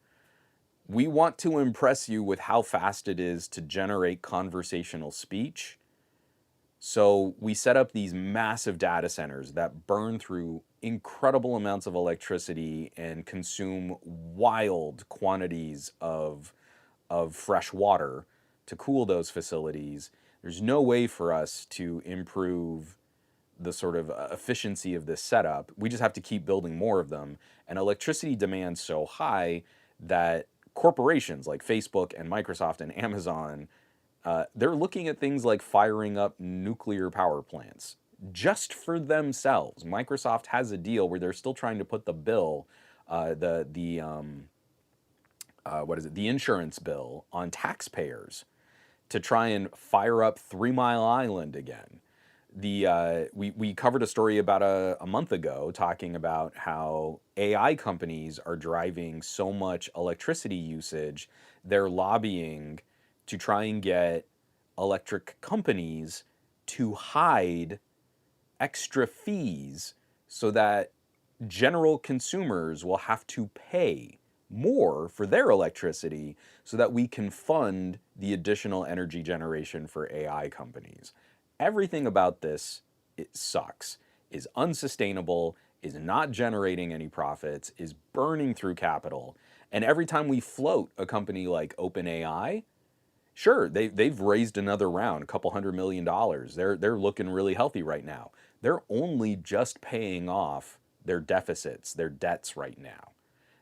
We want to impress you with how fast it is to generate conversational speech. So we set up these massive data centers that burn through incredible amounts of electricity and consume wild quantities of fresh water to cool those facilities. There's no way for us to improve the sort of efficiency of this setup. We just have to keep building more of them. And electricity demand's so high that corporations like Facebook and Microsoft and Amazon, they're looking at things like firing up nuclear power plants just for themselves. Microsoft has a deal where they're still trying to put the bill, the insurance bill on taxpayers to try and fire up 3 Mile Island again. We covered a story about a month ago talking about how AI companies are driving so much electricity usage, they're lobbying to try and get electric companies to hide extra fees so that general consumers will have to pay more for their electricity so that we can fund the additional energy generation for AI companies. Everything about this, it sucks, is unsustainable, is not generating any profits, is burning through capital. And every time we float a company like OpenAI, Sure, they've raised another round, a couple $100 million. They're looking really healthy right now. They're only just paying off their deficits, their debts right now.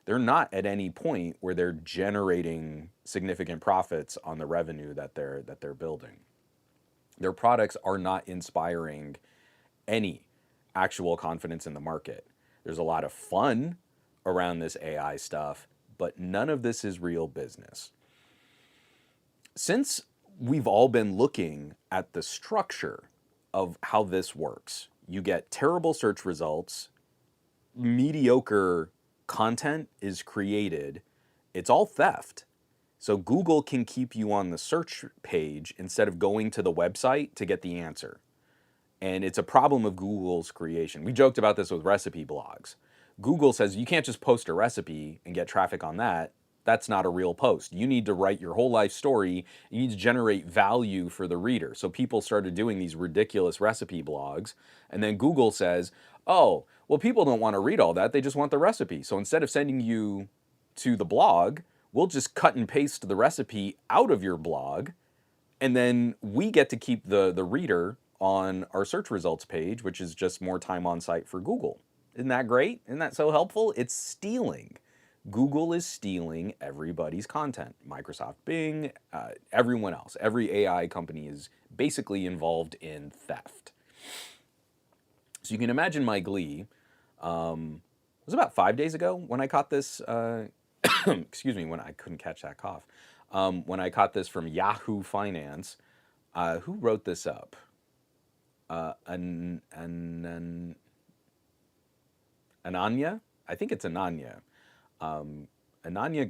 They're not at any point where they're generating significant profits on the revenue that they're building. Their products are not inspiring any actual confidence in the market. There's a lot of fun around this AI stuff, but none of this is real business. Since we've all been looking at the structure of how this works, you get terrible search results, mediocre content is created, it's all theft. So Google can keep you on the search page instead of going to the website to get the answer. And it's a problem of Google's creation. We joked about this with recipe blogs. Google says you can't just post a recipe and get traffic on that. That's not a real post. You need to write your whole life story. You need to generate value for the reader. So people started doing these ridiculous recipe blogs. And then Google says, oh, well, people don't want to read all that. They just want the recipe. So instead of sending you to the blog, we'll just cut and paste the recipe out of your blog. And then we get to keep the reader on our search results page, which is just more time on site for Google. Isn't that great? Isn't that so helpful? It's stealing. Google is stealing everybody's content. Microsoft, Bing, everyone else. Every AI company is basically involved in theft. So you can imagine my glee. It was about 5 days ago when I caught this. Excuse me, when I couldn't catch that cough. When I caught this from Yahoo Finance. Who wrote this up? Ananya? I think it's Ananya. Ananya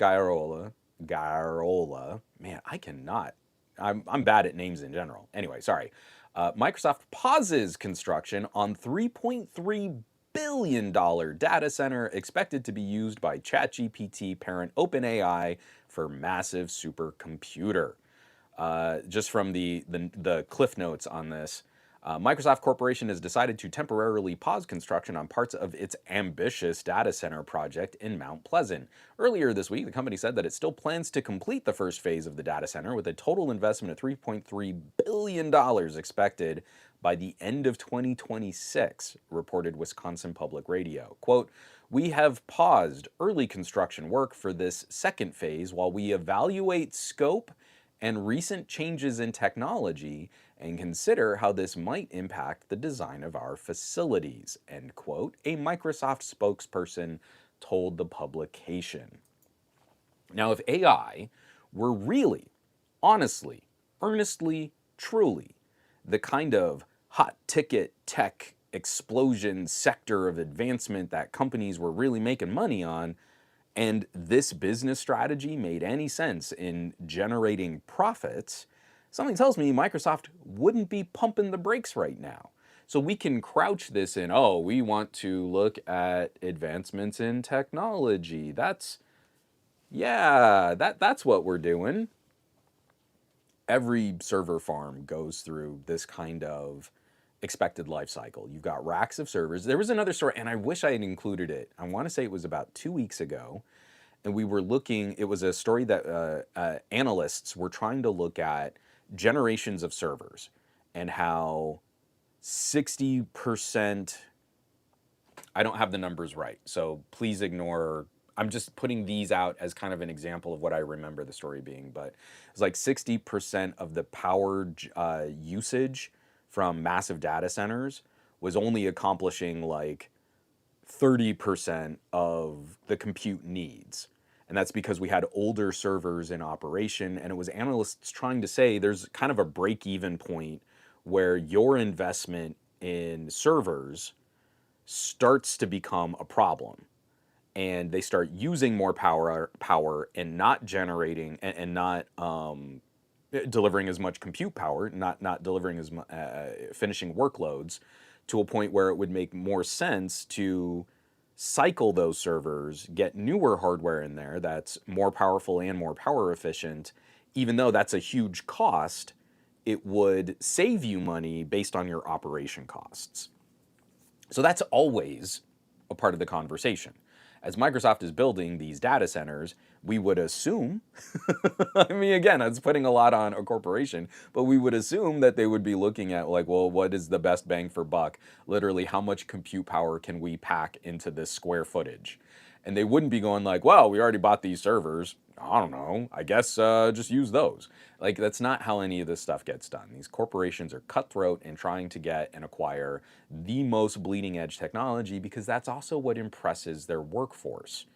Gairola. Man, I cannot. I'm bad at names in general. Anyway, sorry. Microsoft pauses construction on $3.3 billion data center expected to be used by ChatGPT parent OpenAI for massive supercomputer. Just from the cliff notes on this, Microsoft Corporation has decided to temporarily pause construction on parts of its ambitious data center project in Mount Pleasant. Earlier this week, the company said that it still plans to complete the first phase of the data center with a total investment of $3.3 billion expected by the end of 2026, reported Wisconsin Public Radio. Quote, we have paused early construction work for this second phase while we evaluate scope and recent changes in technology and consider how this might impact the design of our facilities, end quote, a Microsoft spokesperson told the publication. Now, if AI were really, honestly, earnestly, truly the kind of hot ticket tech explosion sector of advancement that companies were really making money on, and this business strategy made any sense in generating profits, something tells me Microsoft wouldn't be pumping the brakes right now. So we can crouch this in, oh, we want to look at advancements in technology. That's what we're doing. Every server farm goes through this kind of expected life cycle. You've got racks of servers. There was another story, and I wish I had included it. I want to say it was about 2 weeks ago, and we were looking, it was a story that analysts were trying to look at generations of servers and how 60%, I don't have the numbers right, so please ignore, I'm just putting these out as kind of an example of what I remember the story being, but it's like 60% of the power usage from massive data centers was only accomplishing like 30% of the compute needs. And that's because we had older servers in operation, and it was analysts trying to say there's kind of a break-even point where your investment in servers starts to become a problem. And they start using more power and not generating and not delivering as much compute power, not delivering as finishing workloads, to a point where it would make more sense to cycle those servers, get newer hardware in there that's more powerful and more power efficient. Even though that's a huge cost, it would save you money based on your operation costs. So that's always a part of the conversation. As Microsoft is building these data centers, we would assume, I mean, again, it's putting a lot on a corporation, but we would assume that they would be looking at like, well, what is the best bang for buck? Literally, how much compute power can we pack into this square footage? And they wouldn't be going like, well, we already bought these servers. I don't know. I guess just use those. Like, that's not how any of this stuff gets done. These corporations are cutthroat and trying to get and acquire the most bleeding edge technology because that's also what impresses their workforce.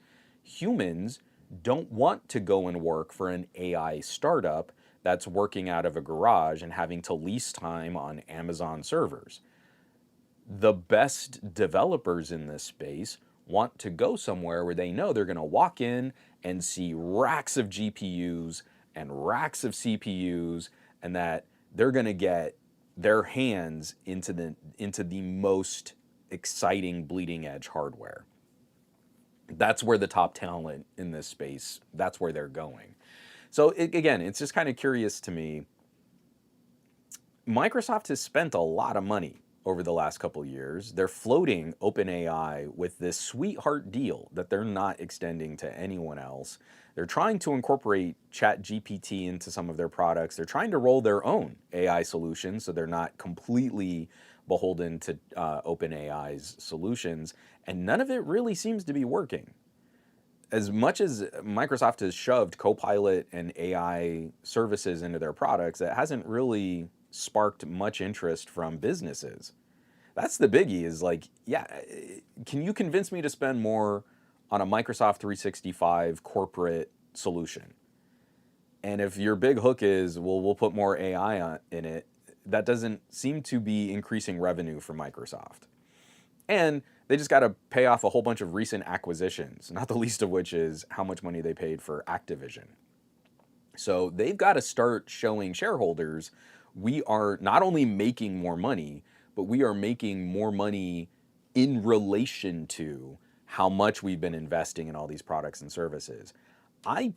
Humans don't want to go and work for an AI startup that's working out of a garage and having to lease time on Amazon servers. The best developers in this space want to go somewhere where they know they're going to walk in and see racks of GPUs and racks of CPUs, and that they're going to get their hands into the most exciting bleeding edge hardware. That's where the top talent in this space, that's where they're going. So again, it's just kind of curious to me. Microsoft has spent a lot of money over the last couple of years. They're floating OpenAI with this sweetheart deal that they're not extending to anyone else. They're trying to incorporate ChatGPT into some of their products. They're trying to roll their own AI solutions so they're not completely beholden to OpenAI's solutions, and none of it really seems to be working. As much as Microsoft has shoved Copilot and AI services into their products, it hasn't really sparked much interest from businesses. That's the biggie, is like, yeah, can you convince me to spend more on a Microsoft 365 corporate solution? And if your big hook is, well, we'll put more AI in it, that doesn't seem to be increasing revenue for Microsoft. And they just got to pay off a whole bunch of recent acquisitions, not the least of which is how much money they paid for Activision. So they've got to start showing shareholders we are not only making more money, but we are making more money in relation to how much we've been investing in all these products and services. I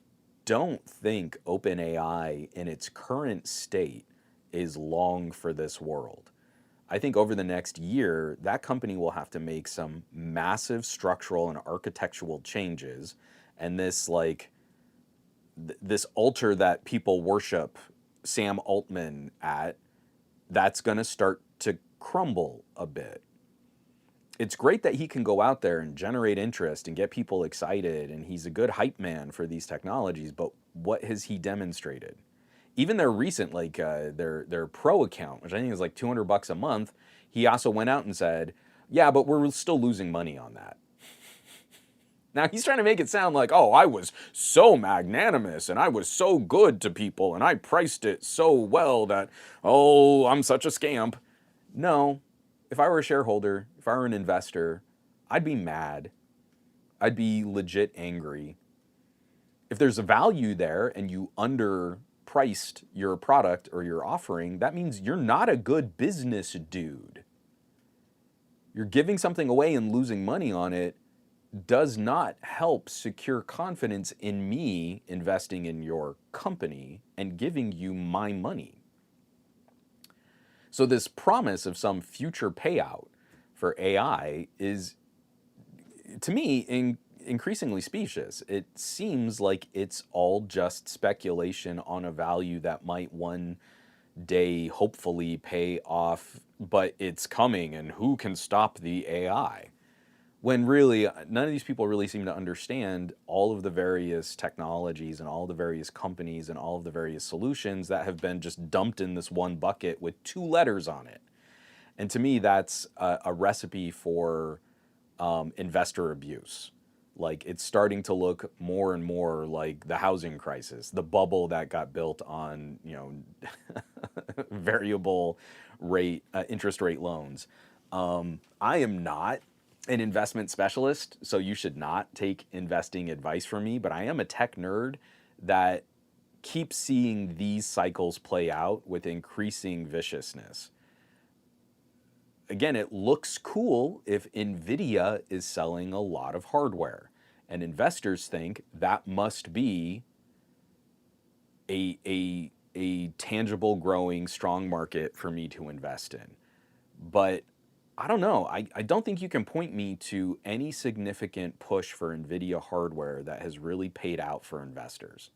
don't think OpenAI in its current state is long for this world. I think over the next year, that company will have to make some massive structural and architectural changes, and this this altar that people worship Sam Altman at, that's going to start to crumble a bit. It's great that he can go out there and generate interest and get people excited, and he's a good hype man for these technologies, but what has he demonstrated? Even their recent, their pro account, which I think is like $200 a month, he also went out and said, yeah, but we're still losing money on that. Now, he's trying to make it sound like, oh, I was so magnanimous and I was so good to people and I priced it so well that, oh, I'm such a scamp. No, if I were a shareholder, if I were an investor, I'd be mad. I'd be legit angry. If there's a value there and you underpriced your product or your offering, that means you're not a good business dude. You're giving something away and losing money on it does not help secure confidence in me investing in your company and giving you my money. So this promise of some future payout for AI is, to me, increasingly specious. It seems like it's all just speculation on a value that might one day hopefully pay off, but it's coming and who can stop the AI? When really, none of these people really seem to understand all of the various technologies and all the various companies and all of the various solutions that have been just dumped in this one bucket with 2 letters on it. And to me, that's a recipe for investor abuse. Like, it's starting to look more and more like the housing crisis, the bubble that got built on, variable rate, interest rate loans. I am not an investment specialist, so you should not take investing advice from me, but I am a tech nerd that keeps seeing these cycles play out with increasing viciousness. Again, it looks cool if NVIDIA is selling a lot of hardware, and investors think that must be a tangible, growing, strong market for me to invest in. But I don't know. I don't think you can point me to any significant push for NVIDIA hardware that has really paid out for investors.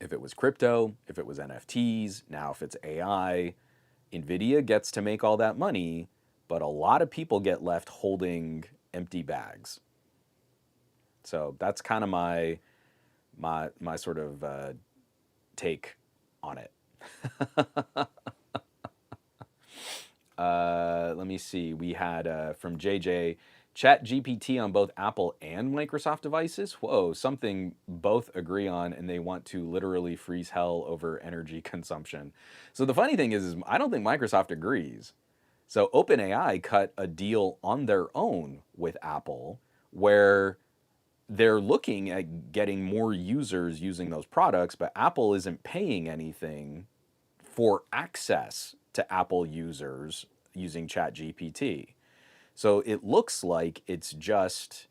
If it was crypto, if it was NFTs, now if it's AI, NVIDIA gets to make all that money, but a lot of people get left holding empty bags. So that's kind of my sort of take on it. Let me see. We had from JJ, Chat GPT on both Apple and Microsoft devices. Whoa, something both agree on, and they want to literally freeze hell over energy consumption. So the funny thing is I don't think Microsoft agrees. So OpenAI cut a deal on their own with Apple where they're looking at getting more users using those products, but Apple isn't paying anything for access to Apple users using ChatGPT. So it looks like it's just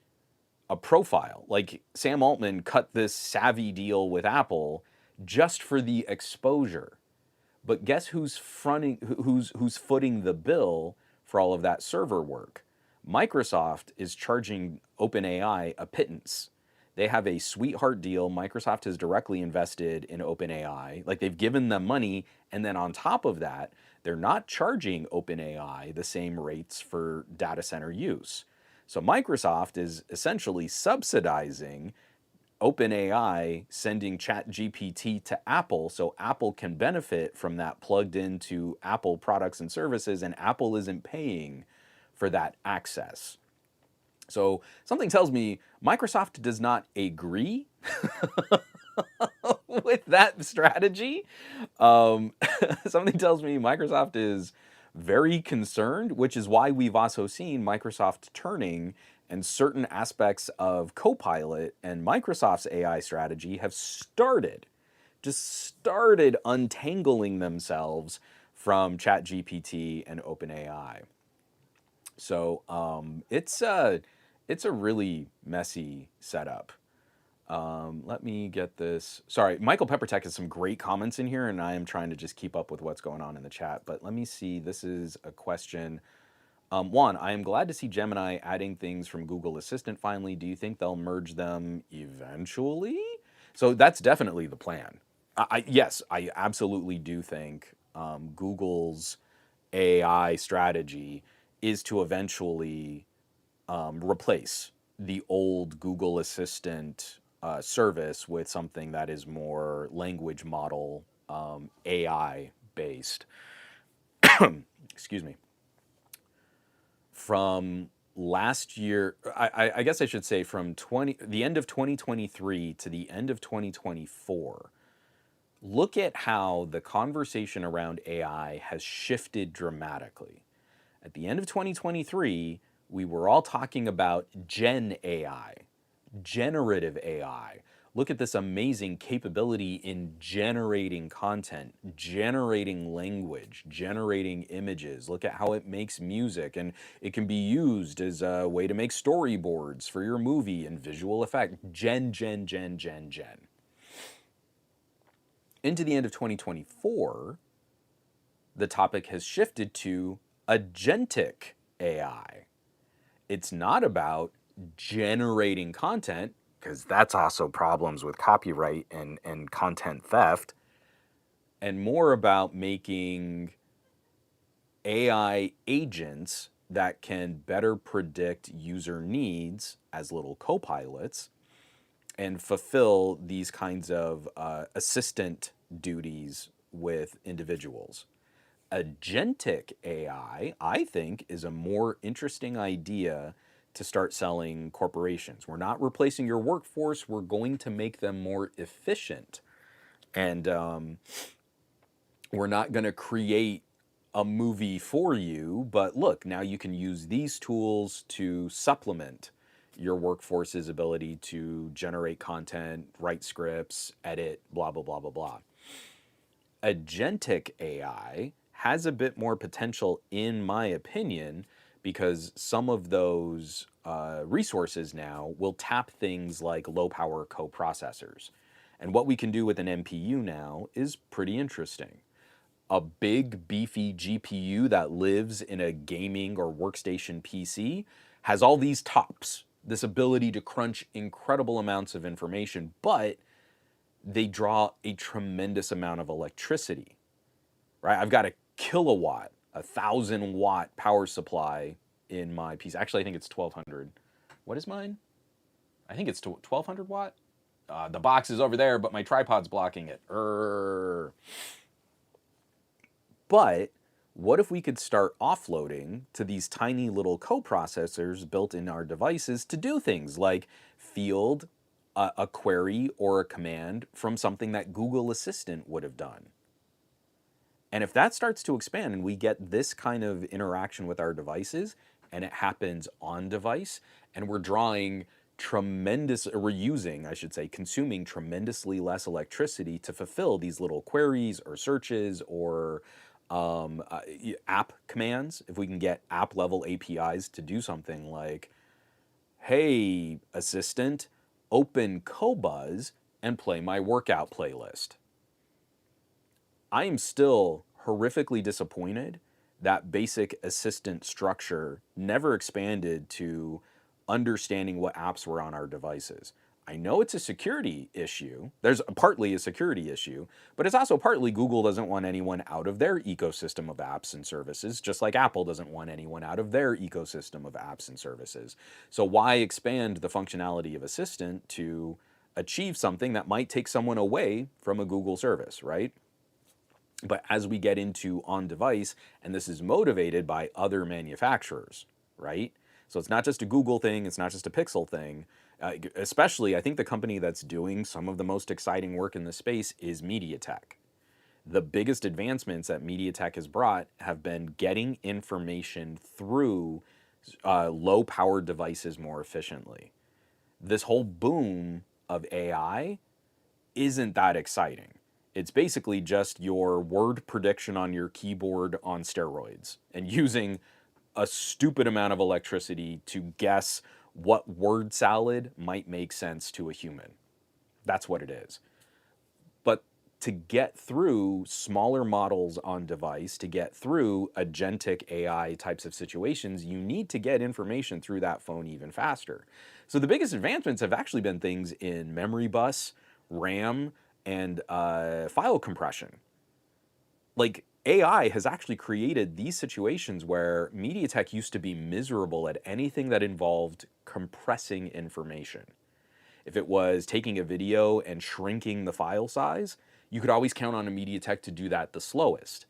a profile. Like Sam Altman cut this savvy deal with Apple just for the exposure. But guess who's footing the bill for all of that server work? Microsoft is charging OpenAI a pittance. They have a sweetheart deal. Microsoft has directly invested in OpenAI. Like they've given them money, and then on top of that, they're not charging OpenAI the same rates for data center use. So Microsoft is essentially subsidizing OpenAI sending ChatGPT to Apple so Apple can benefit from that plugged into Apple products and services, and Apple isn't paying for that access. So something tells me Microsoft does not agree with that strategy. Something tells me Microsoft is very concerned, which is why we've also seen Microsoft turning, and certain aspects of Copilot and Microsoft's AI strategy have just started untangling themselves from ChatGPT and OpenAI. So it's a really messy setup. Let me get this. Sorry, Michael Peppertech has some great comments in here, and I am trying to just keep up with what's going on in the chat. But let me see. This is a question. One, I am glad to see Gemini adding things from Google Assistant finally. Do you think they'll merge them eventually? So that's definitely the plan. Yes, I absolutely do think Google's AI strategy is to eventually replace the old Google Assistant service with something that is more language model AI based. Excuse me. From last year, I guess I should say from the end of 2023 to the end of 2024, look at how the conversation around AI has shifted dramatically. At the end of 2023, we were all talking about Gen AI, generative AI. Look at this amazing capability in generating content, generating language, generating images. Look at how it makes music, and it can be used as a way to make storyboards for your movie and visual effect. Gen. Into the end of 2024, the topic has shifted to agentic AI. It's not about generating content, because that's also problems with copyright and content theft, and more about making AI agents that can better predict user needs as little co-pilots and fulfill these kinds of assistant duties with individuals. Agentic AI, I think, is a more interesting idea to start selling corporations. We're not replacing your workforce, we're going to make them more efficient. And we're not going to create a movie for you, but look, now you can use these tools to supplement your workforce's ability to generate content, write scripts, edit, blah, blah, blah, blah, blah. Agentic AI has a bit more potential, in my opinion, because some of those resources now will tap things like low power coprocessors. And what we can do with an NPU now is pretty interesting. a big beefy GPU that lives in a gaming or workstation PC has all these TOPS, this ability to crunch incredible amounts of information, but they draw a tremendous amount of electricity, right? I've got a kilowatt, 1,000 watt power supply in my PC. Actually, I think it's 1,200. What is mine? I think it's 1,200 watt. The box is over there, but my tripod's blocking it. But what if we could start offloading to these tiny little coprocessors built in our devices to do things like field a query or a command from something that Google Assistant would have done? And if that starts to expand and we get this kind of interaction with our devices and it happens on device and we're using, I should say, consuming tremendously less electricity to fulfill these little queries or searches or app commands, if we can get app level APIs to do something like, hey, assistant, open Cobuzz and play my workout playlist. I am still horrifically disappointed that basic assistant structure never expanded to understanding what apps were on our devices. I know it's a security issue. There's partly a security issue, but it's also partly Google doesn't want anyone out of their ecosystem of apps and services, just like Apple doesn't want anyone out of their ecosystem of apps and services. So why expand the functionality of Assistant to achieve something that might take someone away from a Google service, right? But as we get into on-device, and this is motivated by other manufacturers, right? So it's not just a Google thing, it's not just a Pixel thing. Especially, I think the company that's doing some of the most exciting work in this space is MediaTek. The biggest advancements that MediaTek has brought have been getting information through low-powered devices more efficiently. This whole boom of AI isn't that exciting. It's basically just your word prediction on your keyboard on steroids and using a stupid amount of electricity to guess what word salad might make sense to a human. That's what it is. But to get through smaller models on device, to get through agentic AI types of situations, you need to get information through that phone even faster. So the biggest advancements have actually been things in memory bus, RAM, and file compression. Like, AI has actually created these situations where MediaTek used to be miserable at anything that involved compressing information. If it was taking a video and shrinking the file size, you could always count on a MediaTek to do that the slowest.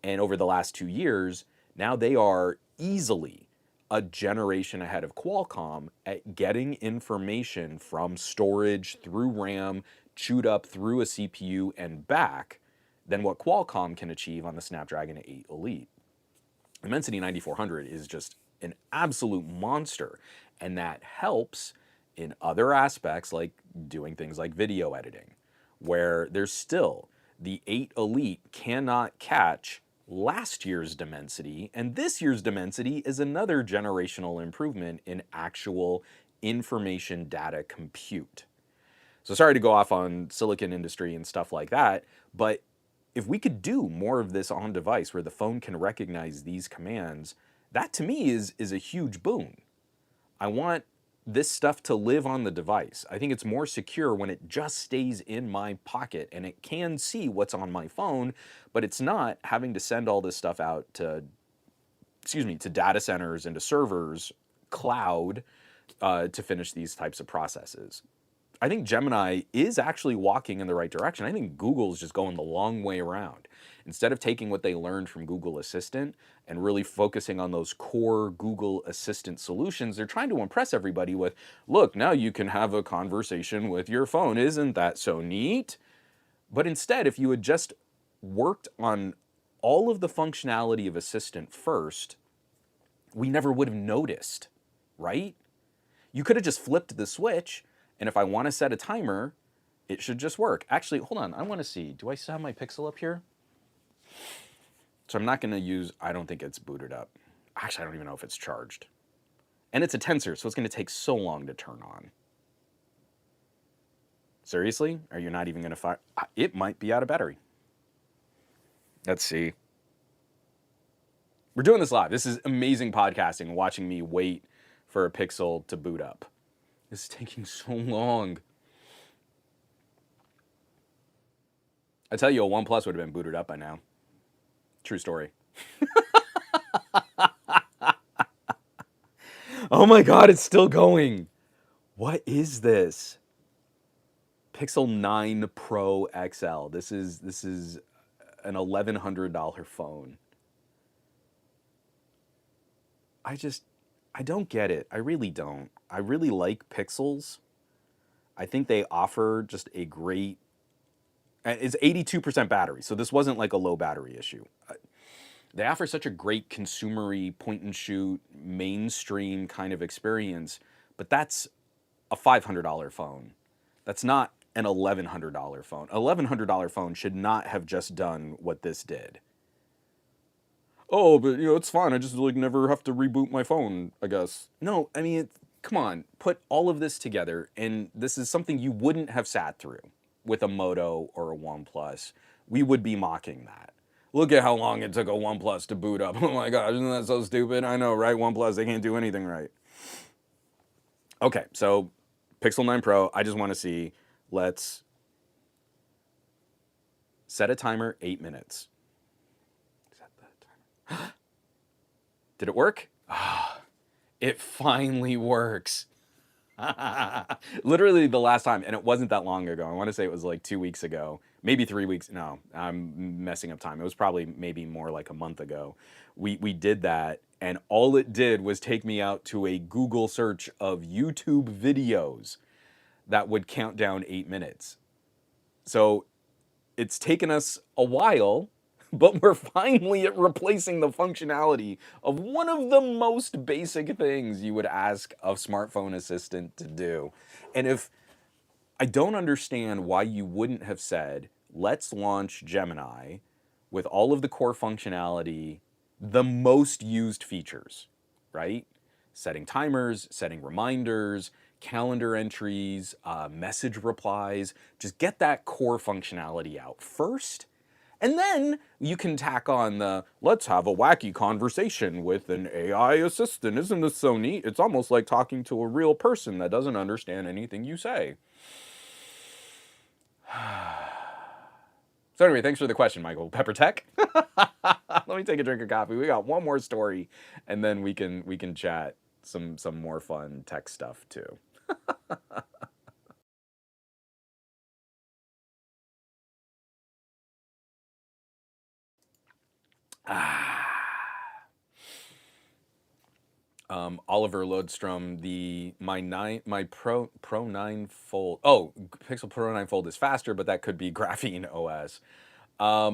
And over the last 2 years, now they are easily a generation ahead of Qualcomm at getting information from storage through RAM, chewed up through a CPU and back, than what Qualcomm can achieve on the Snapdragon 8 Elite. Dimensity 9400 is just an absolute monster, and that helps in other aspects like doing things like video editing, where there's still the 8 Elite cannot catch last year's Dimensity, and this year's Dimensity is another generational improvement in actual information data compute. So sorry to go off on silicon industry and stuff like that, but if we could do more of this on device where the phone can recognize these commands, that to me is a huge boon. I want this stuff to live on the device. I think it's more secure when it just stays in my pocket and it can see what's on my phone, but it's not having to send all this stuff out to, to data centers and to servers, cloud, to finish these types of processes. I think Gemini is actually walking in the right direction. I think Google's just going the long way around. Instead of taking what they learned from Google Assistant and really focusing on those core Google Assistant solutions, they're trying to impress everybody with, look, now you can have a conversation with your phone. Isn't that so neat? But instead, if you had just worked on all of the functionality of Assistant first, we never would have noticed, right? You could have just flipped the switch, and if I want to set a timer, it should just work. Actually, hold on, I want to see. Do I still have my Pixel up here? So I'm not going to use, I don't think it's booted up. Actually, I don't even know if it's charged. And it's a tensor, so it's going to take so long to turn on. Seriously? Are you not even going to fire? It might be out of battery. Let's see. We're doing this live. This is amazing podcasting, watching me wait for a Pixel to boot up. This is taking so long. I tell you, a OnePlus would have been booted up by now. True story. Oh my God, it's still going. What is this? Pixel 9 Pro XL. This is an $1,100 phone. I don't get it. I really don't. I really like Pixels. I think they offer just a great. It's 82% battery, so this wasn't like a low battery issue. They offer such a great consumery point and shoot mainstream kind of experience, but that's a $500 phone. That's not an $1,100 phone. An $1,100 phone should not have just done what this did. Oh, but it's fine. I just like never have to reboot my phone, I guess. No, I mean, come on, put all of this together, and this is something you wouldn't have sat through with a Moto or a OnePlus. We would be mocking that. Look at how long it took a OnePlus to boot up. Oh my gosh, isn't that so stupid? I know, right? OnePlus, they can't do anything right. Okay, so Pixel 9 Pro, I just want to see. Let's set a timer, 8 minutes. Set the timer. Did it work? It finally works. Literally the last time, and it wasn't that long ago. I want to say it was like 2 weeks ago, maybe 3 weeks. No, I'm messing up time. It was probably maybe more like a month ago. We did that, and all it did was take me out to a Google search of YouTube videos that would count down 8 minutes. So it's taken us a while, but we're finally at replacing the functionality of one of the most basic things you would ask a smartphone assistant to do. And if I don't understand why you wouldn't have said, let's launch Gemini with all of the core functionality, the most used features, right? Setting timers, setting reminders, calendar entries, message replies. Just get that core functionality out first. And then you can tack on the, let's have a wacky conversation with an AI assistant. Isn't this so neat? It's almost like talking to a real person that doesn't understand anything you say. So anyway, thanks for the question, Michael. Pepper Tech? Let me take a drink of coffee. We got one more story, and then we can chat some more fun tech stuff too. Oliver Lodstrom, my Pro 9 Fold. Oh, Pixel Pro 9 Fold is faster, but that could be Graphene OS. I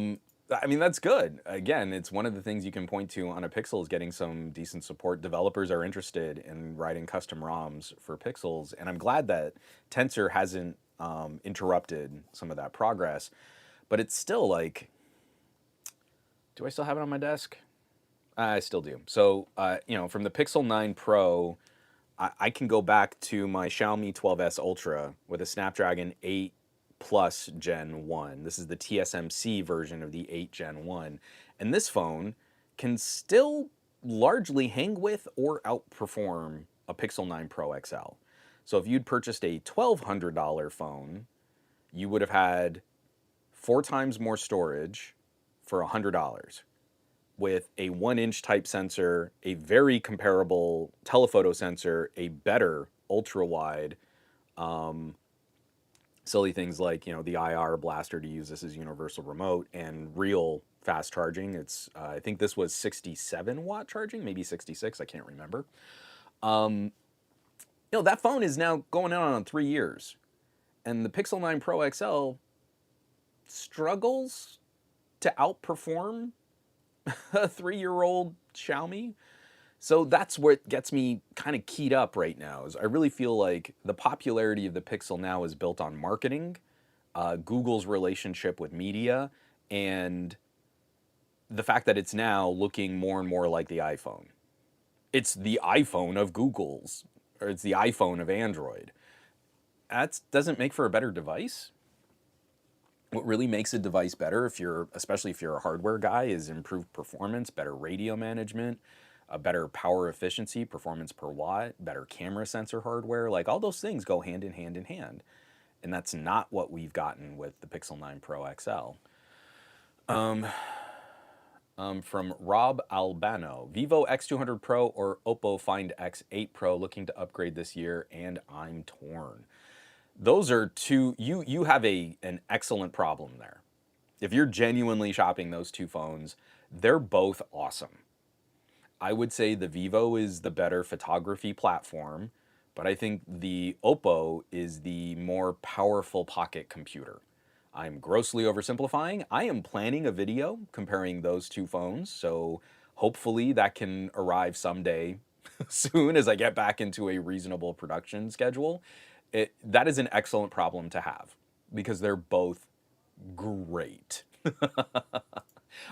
mean, that's good. Again, it's one of the things you can point to on a Pixel is getting some decent support. Developers are interested in writing custom ROMs for Pixels, and I'm glad that Tensor hasn't interrupted some of that progress. But it's still like, do I still have it on my desk? I still do. So, from the Pixel 9 Pro, I can go back to my Xiaomi 12S Ultra with a Snapdragon 8 Plus Gen 1. This is the TSMC version of the 8 Gen 1. And this phone can still largely hang with or outperform a Pixel 9 Pro XL. So if you'd purchased a $1,200 phone, you would have had 4 times more storage for $100 with a 1-inch type sensor, a very comparable telephoto sensor, a better ultra wide, silly things like the IR blaster to use this as universal remote, and real fast charging. It's I think this was 67 watt charging, maybe 66. I can't remember. That phone is now going out on 3 years, and the Pixel 9 Pro XL struggles to outperform a 3-year-old Xiaomi. So that's what gets me kind of keyed up right now. Is I really feel like the popularity of the Pixel now is built on marketing, Google's relationship with media, and the fact that it's now looking more and more like the iPhone. It's the iPhone of Google's, or it's the iPhone of Android. That doesn't make for a better device. What really makes a device better, especially if you're a hardware guy, is improved performance, better radio management, a better power efficiency, performance per watt, better camera sensor hardware. Like all those things go hand in hand in hand. And that's not what we've gotten with the Pixel 9 Pro XL. From Rob Albano, Vivo X200 Pro or Oppo Find X8 Pro looking to upgrade this year, and I'm torn. Those are two, you have an excellent problem there. If you're genuinely shopping those two phones, they're both awesome. I would say the Vivo is the better photography platform, but I think the Oppo is the more powerful pocket computer. I'm grossly oversimplifying. I am planning a video comparing those two phones, so hopefully that can arrive someday soon as I get back into a reasonable production schedule. That is an excellent problem to have because they're both great.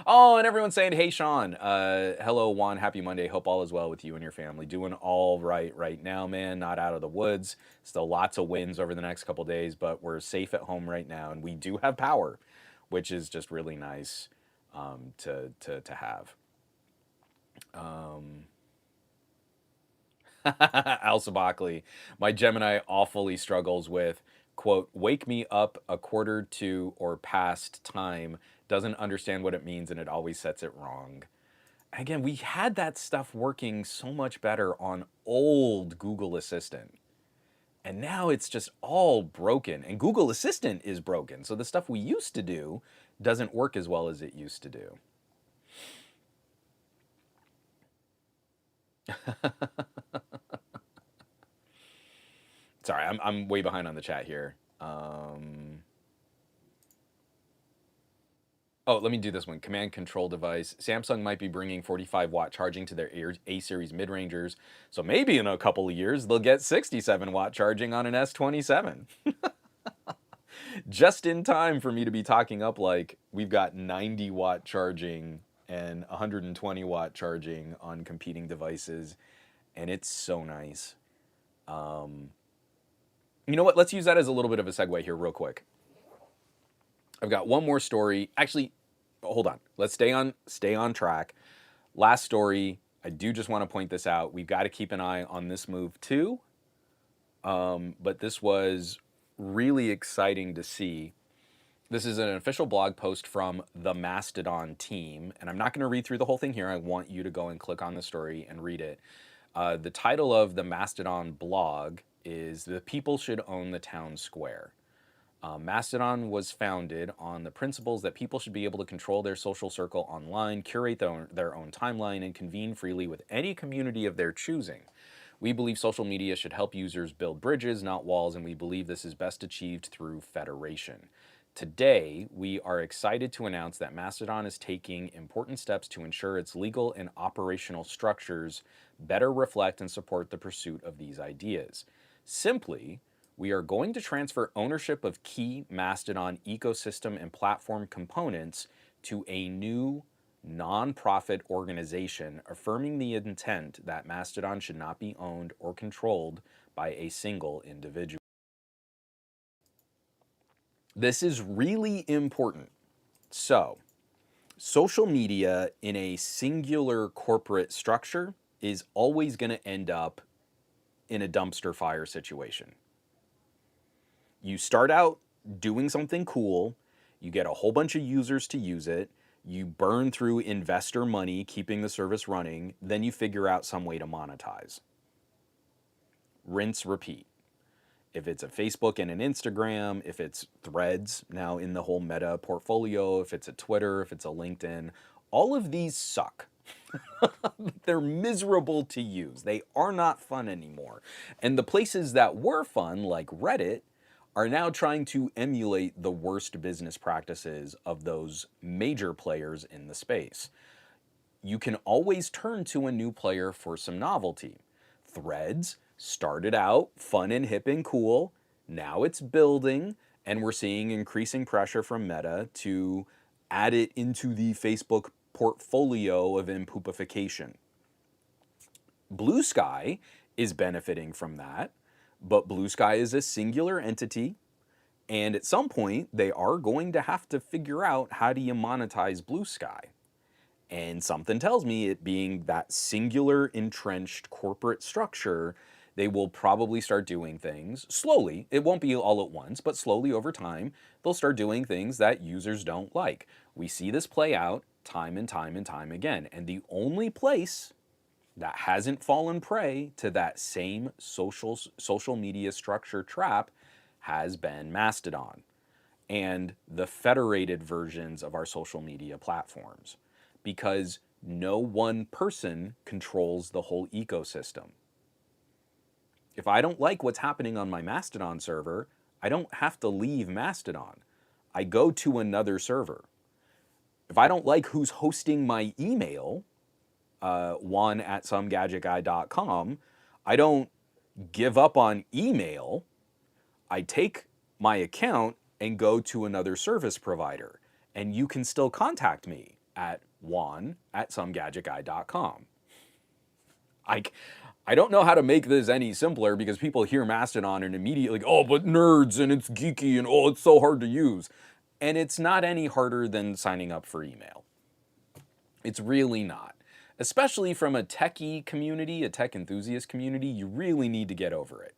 Oh, and everyone's saying, hey, Sean. Hello, Juan. Happy Monday. Hope all is well with you and your family. Doing all right now, man. Not out of the woods. Still lots of winds over the next couple days, but we're safe at home right now, and we do have power, which is just really nice to have. Al Sabakli, my Gemini awfully struggles with, quote, wake me up a quarter to or past time, doesn't understand what it means, and it always sets it wrong. Again, we had that stuff working so much better on old Google Assistant. And now it's just all broken. And Google Assistant is broken. So the stuff we used to do doesn't work as well as it used to do. Sorry, I'm way behind on the chat here. Oh, let me do this one. Command control device. Samsung might be bringing 45-watt charging to their A-series mid-rangers. So maybe in a couple of years, they'll get 67-watt charging on an S27. Just in time for me to be talking up like we've got 90-watt charging and 120-watt charging on competing devices. And it's so nice. You know what? Let's use that as a little bit of a segue here real quick. I've got one more story. Actually, hold on. Let's stay on track. Last story. I do just want to point this out. We've got to keep an eye on this move too. But this was really exciting to see. This is an official blog post from the Mastodon team, and I'm not going to read through the whole thing here. I want you to go and click on the story and read it. The title of the Mastodon blog is "The People Should Own the Town Square." Mastodon was founded on the principles that people should be able to control their social circle online, curate their own timeline, and convene freely with any community of their choosing. We believe social media should help users build bridges, not walls, and we believe this is best achieved through federation. Today, we are excited to announce that Mastodon is taking important steps to ensure its legal and operational structures better reflect and support the pursuit of these ideas. Simply, we are going to transfer ownership of key Mastodon ecosystem and platform components to a new nonprofit organization, affirming the intent that Mastodon should not be owned or controlled by a single individual. This is really important. So, social media in a singular corporate structure is always going to end up in a dumpster fire situation. You start out doing something cool, you get a whole bunch of users to use it, you burn through investor money keeping the service running, then you figure out some way to monetize. Rinse, repeat. If it's a Facebook and an Instagram, if it's Threads now in the whole Meta portfolio, if it's a Twitter, if it's a LinkedIn, all of these suck. They're miserable to use. They are not fun anymore. And the places that were fun, like Reddit, are now trying to emulate the worst business practices of those major players in the space. You can always turn to a new player for some novelty. Threads started out fun and hip and cool. Now it's building, and we're seeing increasing pressure from Meta to add it into the Facebook portfolio of impoopification. Blue Sky is benefiting from that, but Blue Sky is a singular entity. And at some point, they are going to have to figure out how do you monetize Blue Sky. And something tells me, it being that singular entrenched corporate structure, they will probably start doing things slowly. It won't be all at once, but slowly over time, they'll start doing things that users don't like. We see this play out time and time and time again. And the only place that hasn't fallen prey to that same social media structure trap has been Mastodon and the federated versions of our social media platforms, because no one person controls the whole ecosystem. If I don't like what's happening on my Mastodon server, I don't have to leave Mastodon. I go to another server. If I don't like who's hosting my email, juan@somegadgetguy.com, I don't give up on email. I take my account and go to another service provider. And you can still contact me at juan@somegadgetguy.com. I don't know how to make this any simpler, because people hear Mastodon and immediately go, oh, but nerds and it's geeky and oh, it's so hard to use. And it's not any harder than signing up for email. It's really not. Especially from a techie community, a tech enthusiast community, you really need to get over it.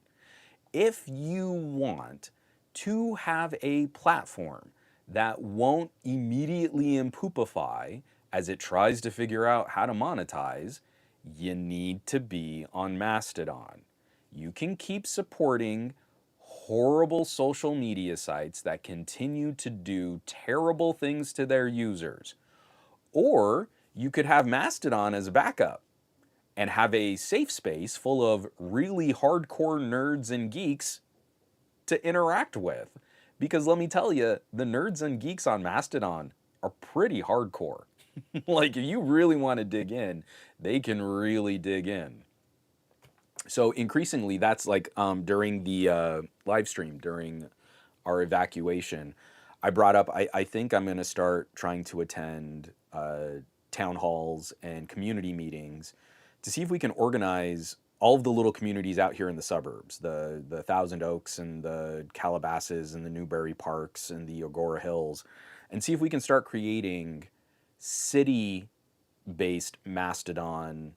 If you want to have a platform that won't immediately impoopify as it tries to figure out how to monetize, you need to be on Mastodon. You can keep supporting horrible social media sites that continue to do terrible things to their users. Or you could have Mastodon as a backup and have a safe space full of really hardcore nerds and geeks to interact with. Because let me tell you, the nerds and geeks on Mastodon are pretty hardcore. Like, if you really want to dig in, they can really dig in. So increasingly, that's like during the live stream, during our evacuation, I brought up, I think I'm going to start trying to attend town halls and community meetings to see if we can organize all of the little communities out here in the suburbs, the Thousand Oaks and the Calabasas and the Newberry Parks and the Agora Hills, and see if we can start creating city-based Mastodon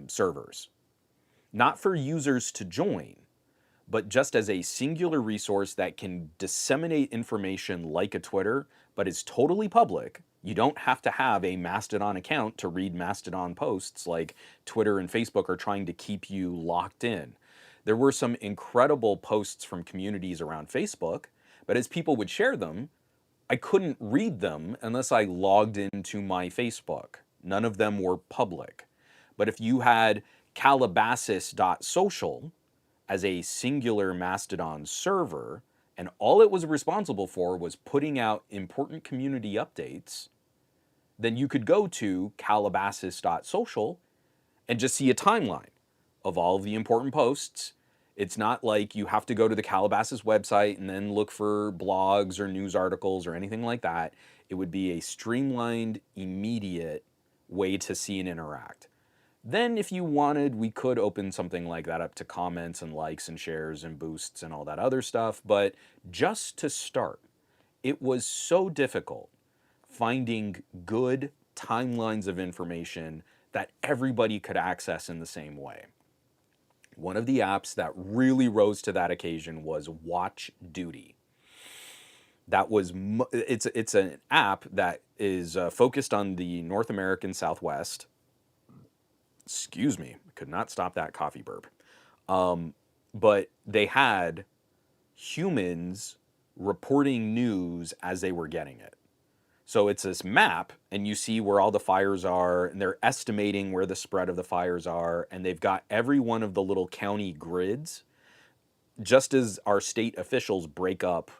servers. Not for users to join, but just as a singular resource that can disseminate information like a Twitter, but is totally public. You don't have to have a Mastodon account to read Mastodon posts like Twitter and Facebook are trying to keep you locked in. There were some incredible posts from communities around Facebook, but as people would share them, I couldn't read them unless I logged into my Facebook. None of them were public. But if you had Calabasas.social as a singular Mastodon server, and all it was responsible for was putting out important community updates, then you could go to Calabasas.social and just see a timeline of all of the important posts. It's not like you have to go to the Calabasas website and then look for blogs or news articles or anything like that. It would be a streamlined, immediate way to see and interact. Then if you wanted, we could open something like that up to comments and likes and shares and boosts and all that other stuff. But just to start, it was so difficult finding good timelines of information that everybody could access in the same way. One of the apps that really rose to that occasion was Watch Duty. That was it's an app that is focused on the North American Southwest. Excuse me, I could not stop that coffee burp. But they had humans reporting news as they were getting it. So it's this map, and you see where all the fires are, and they're estimating where the spread of the fires are, and they've got every one of the little county grids, just as our state officials break up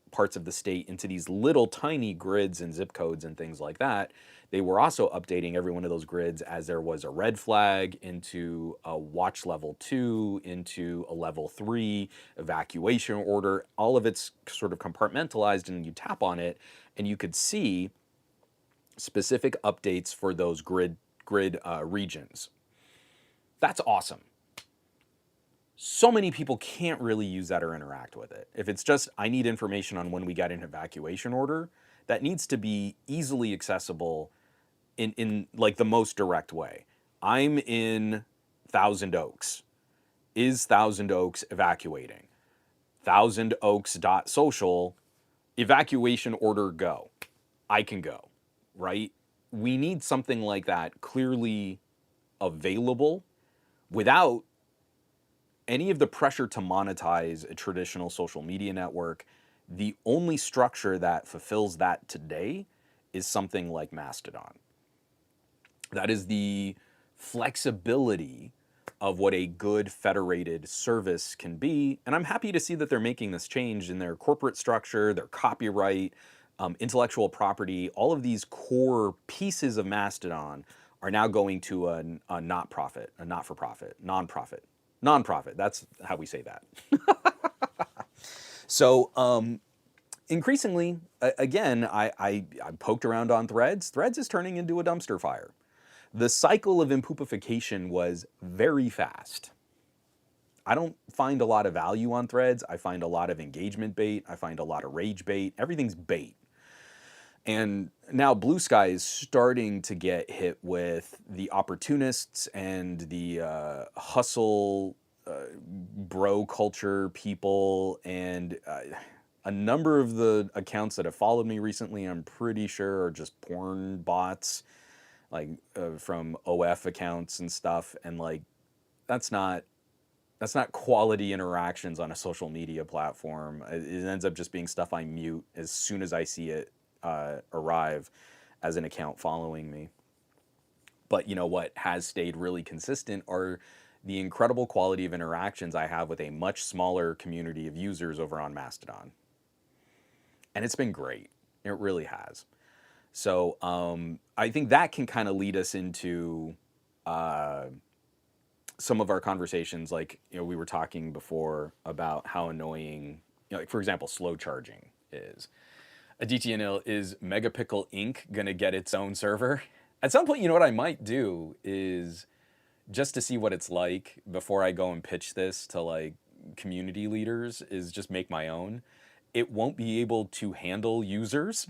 parts of the state into these little tiny grids and zip codes and things like that. They were also updating every one of those grids as there was a red flag into a watch level 2, into a level 3 evacuation order. All of it's sort of compartmentalized, and you tap on it and you could see specific updates for those grid regions. That's awesome. so many people can't really use that or interact with it. If it's just, I need information on when we got an evacuation order, that needs to be easily accessible in like the most direct way. I'm in Thousand Oaks. Is Thousand Oaks evacuating? Thousandoaks.social, evacuation order go. I can go, right? We need something like that clearly available without any of the pressure to monetize a traditional social media network. The only structure that fulfills that today is something like Mastodon. That is the flexibility of what a good federated service can be. And I'm happy to see that they're making this change in their corporate structure, their copyright, intellectual property. All of these core pieces of Mastodon are now going to a not-profit, a not-for-profit, nonprofit. That's how we say that. So increasingly, again, I poked around on Threads. Threads is turning into a dumpster fire. The cycle of impoopification was very fast. I don't find a lot of value on Threads. I find a lot of engagement bait. I find a lot of rage bait. Everything's bait. And now Blue Sky is starting to get hit with the opportunists and the hustle, bro culture people, and a number of the accounts that have followed me recently, I'm pretty sure, are just porn bots, like from OF accounts and stuff. And like, that's not quality interactions on a social media platform. It ends up just being stuff I mute as soon as I see it arrive as an account following me. But you know what has stayed really consistent are the incredible quality of interactions I have with a much smaller community of users over on Mastodon. And it's been great. It really has. So I think that can kind of lead us into some of our conversations. Like, you know, we were talking before about how annoying, you know, like for example, slow charging is. A DTNL, is Megapixel Inc. gonna get its own server? At some point, you know what I might do is, just to see what it's like before I go and pitch this to like community leaders, is just make my own. It won't be able to handle users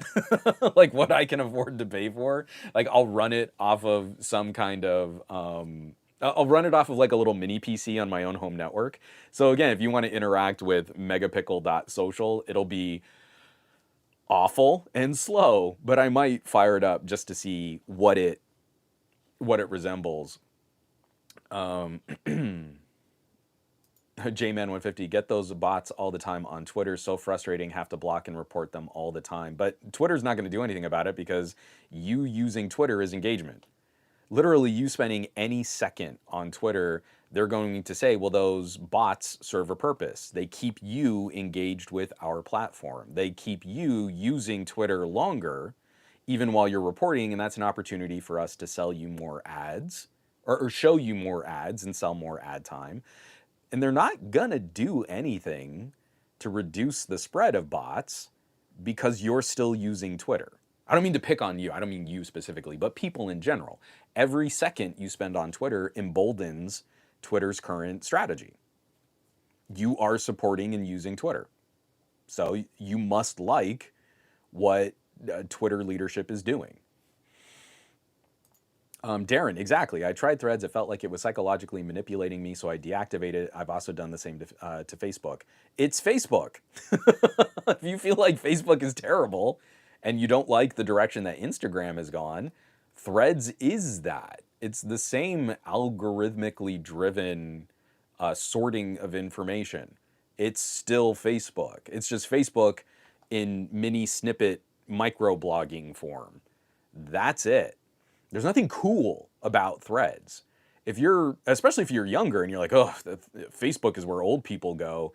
like what I can afford to pay for. Like I'll run it off of some kind of I'll run it off of like a little mini PC on my own home network. So again, if you want to interact with megapixel.social, it'll be awful and slow, but I might fire it up just to see what it resembles. JMan150, get those bots all the time on Twitter. So frustrating, have to block and report them all the time. But Twitter's not going to do anything about it because you using Twitter is engagement. Literally, you spending any second on Twitter, they're going to say, well, those bots serve a purpose. They keep you engaged with our platform. They keep you using Twitter longer, even while you're reporting, and that's an opportunity for us to sell you more ads, or show you more ads and sell more ad time. And they're not gonna do anything to reduce the spread of bots because you're still using Twitter. I don't mean to pick on you. I don't mean you specifically, but people in general. Every second you spend on Twitter emboldens Twitter's current strategy. You are supporting and using Twitter. So you must like what Twitter leadership is doing. Darren, exactly. I tried Threads. It felt like it was psychologically manipulating me, so I deactivated it. I've also done the same to Facebook. It's Facebook. If you feel like Facebook is terrible and you don't like the direction that Instagram has gone, Threads is that. It's the same algorithmically driven sorting of information. It's still Facebook. It's just Facebook in mini snippet microblogging form. That's it. There's nothing cool about Threads. Especially if you're younger and you're like, oh, Facebook is where old people go,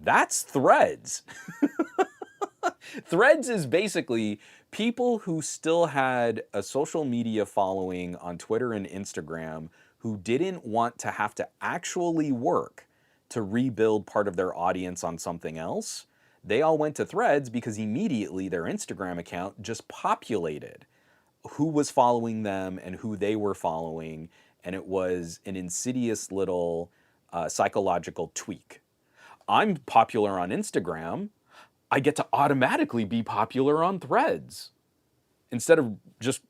that's Threads. Threads is basically people who still had a social media following on Twitter and Instagram who didn't want to have to actually work to rebuild part of their audience on something else. They all went to Threads because immediately their Instagram account just populated who was following them and who they were following, and it was an insidious little psychological tweak. I'm popular on Instagram. I get to automatically be popular on Threads. Instead of just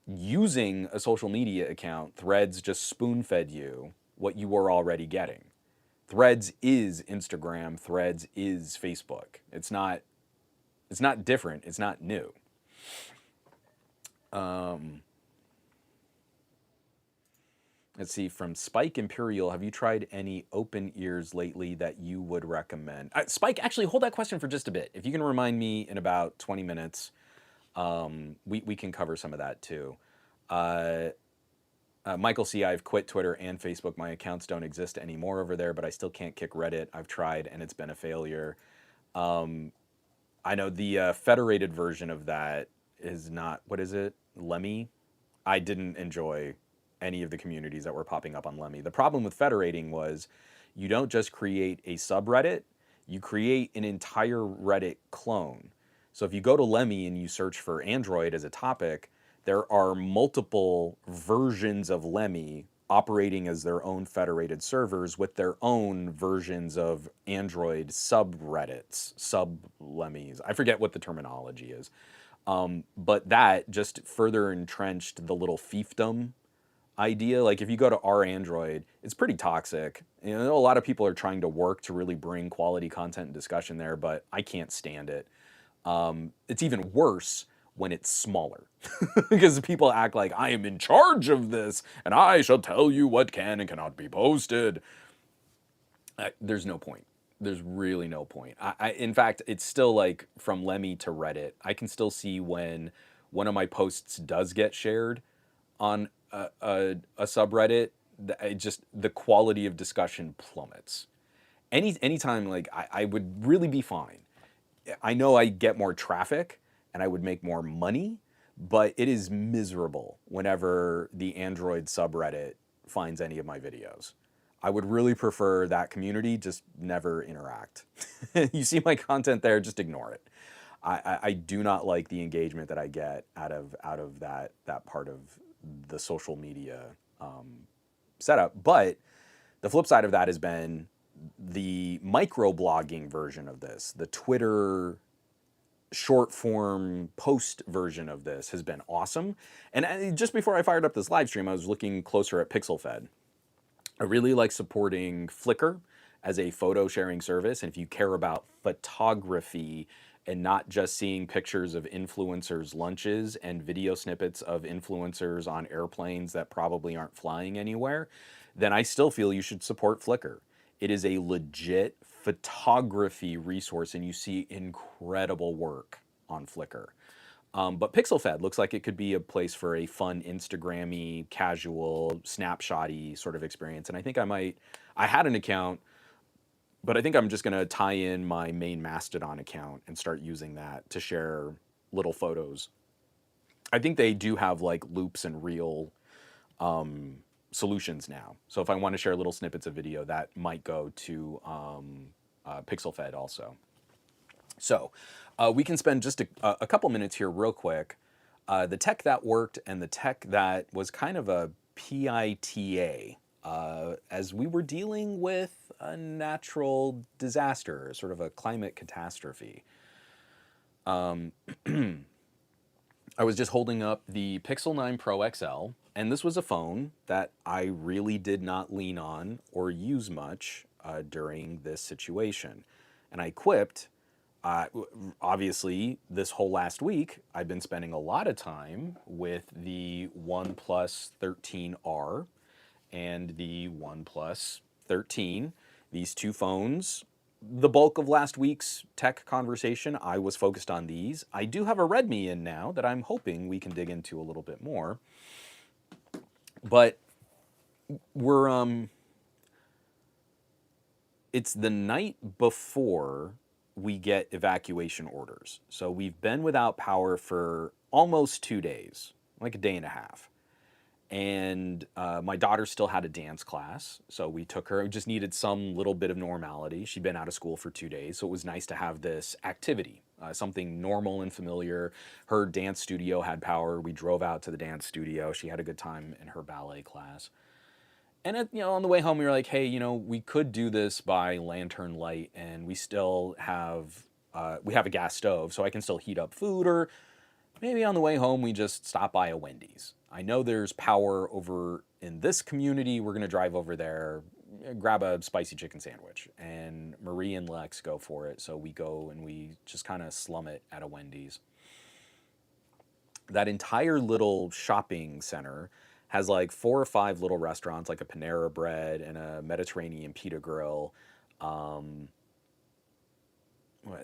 using a social media account, Threads just spoon-fed you what you were already getting. Threads is Instagram. Threads is Facebook. It's not different. It's not new. Let's see, from Spike Imperial, have you tried any open ears lately that you would recommend? Spike, actually, hold that question for just a bit. If you can remind me in about 20 minutes, we can cover some of that too. Michael C., I've quit Twitter and Facebook. My accounts don't exist anymore over there, but I still can't kick Reddit. I've tried, and it's been a failure. I know the federated version of that is not, what is it? Lemmy? I didn't enjoy any of the communities that were popping up on Lemmy. The problem with federating was you don't just create a subreddit, you create an entire Reddit clone. So if you go to Lemmy and you search for Android as a topic, there are multiple versions of Lemmy operating as their own federated servers with their own versions of Android subreddits, sub-Lemmys. I forget what the terminology is. But that just further entrenched the little fiefdom idea. Like if you go to our Android, it's pretty toxic. You know, a lot of people are trying to work to really bring quality content and discussion there, but I can't stand it. It's even worse when it's smaller because people act like I am in charge of this and I shall tell you what can and cannot be posted. There's no point. There's really no point. In fact, it's still like from Lemmy to Reddit. I can still see when one of my posts does get shared on a subreddit, just the quality of discussion plummets. Anytime, like I would really be fine. I know I get more traffic and I would make more money, but it is miserable whenever the Android subreddit finds any of my videos. I would really prefer that community just never interact. You see my content there, just ignore it. I do not like the engagement that I get out of that part of the social media setup. But the flip side of that has been the microblogging version of this, the Twitter short form post version of this has been awesome. And just before I fired up this live stream, I was looking closer at PixelFed. I really like supporting Flickr as a photo sharing service. And if you care about photography and not just seeing pictures of influencers' lunches and video snippets of influencers on airplanes that probably aren't flying anywhere, then I still feel you should support Flickr. It is a legit photography resource and you see incredible work on Flickr. But PixelFed looks like it could be a place for a fun Instagram-y, casual, snapshot-y sort of experience. And I think I had an account, but I think I'm just gonna tie in my main Mastodon account and start using that to share little photos. I think they do have like loops and reel solutions now. So if I want to share little snippets of video, that might go to PixelFed also. So we can spend just a couple minutes here real quick. The tech that worked and the tech that was kind of a PITA as we were dealing with a natural disaster, sort of a climate catastrophe. I was just holding up the Pixel 9 Pro XL, and this was a phone that I really did not lean on or use much during this situation. And I quipped, obviously, this whole last week, I've been spending a lot of time with the OnePlus 13R and the OnePlus 13. These two phones, the bulk of last week's tech conversation, I was focused on these. I do have a Redmi in now that I'm hoping we can dig into a little bit more. But we're, it's the night before we get evacuation orders. So we've been without power for almost 2 days, like a day and a half. And my daughter still had a dance class, so we took her. We just needed some little bit of normality. She'd been out of school for 2 days, so it was nice to have this activity, something normal and familiar. Her dance studio had power. We drove out to the dance studio. She had a good time in her ballet class. And on the way home, we were like, hey, we could do this by lantern light, and we still have a gas stove, so I can still heat up food. Or maybe on the way home, we just stop by a Wendy's. I know there's power over in this community. We're gonna drive over there, grab a spicy chicken sandwich, and Marie and Lex go for it. So we go and we just kind of slum it at a Wendy's. That entire little shopping center has like 4 or 5 little restaurants, like a Panera Bread and a Mediterranean Pita Grill. Um,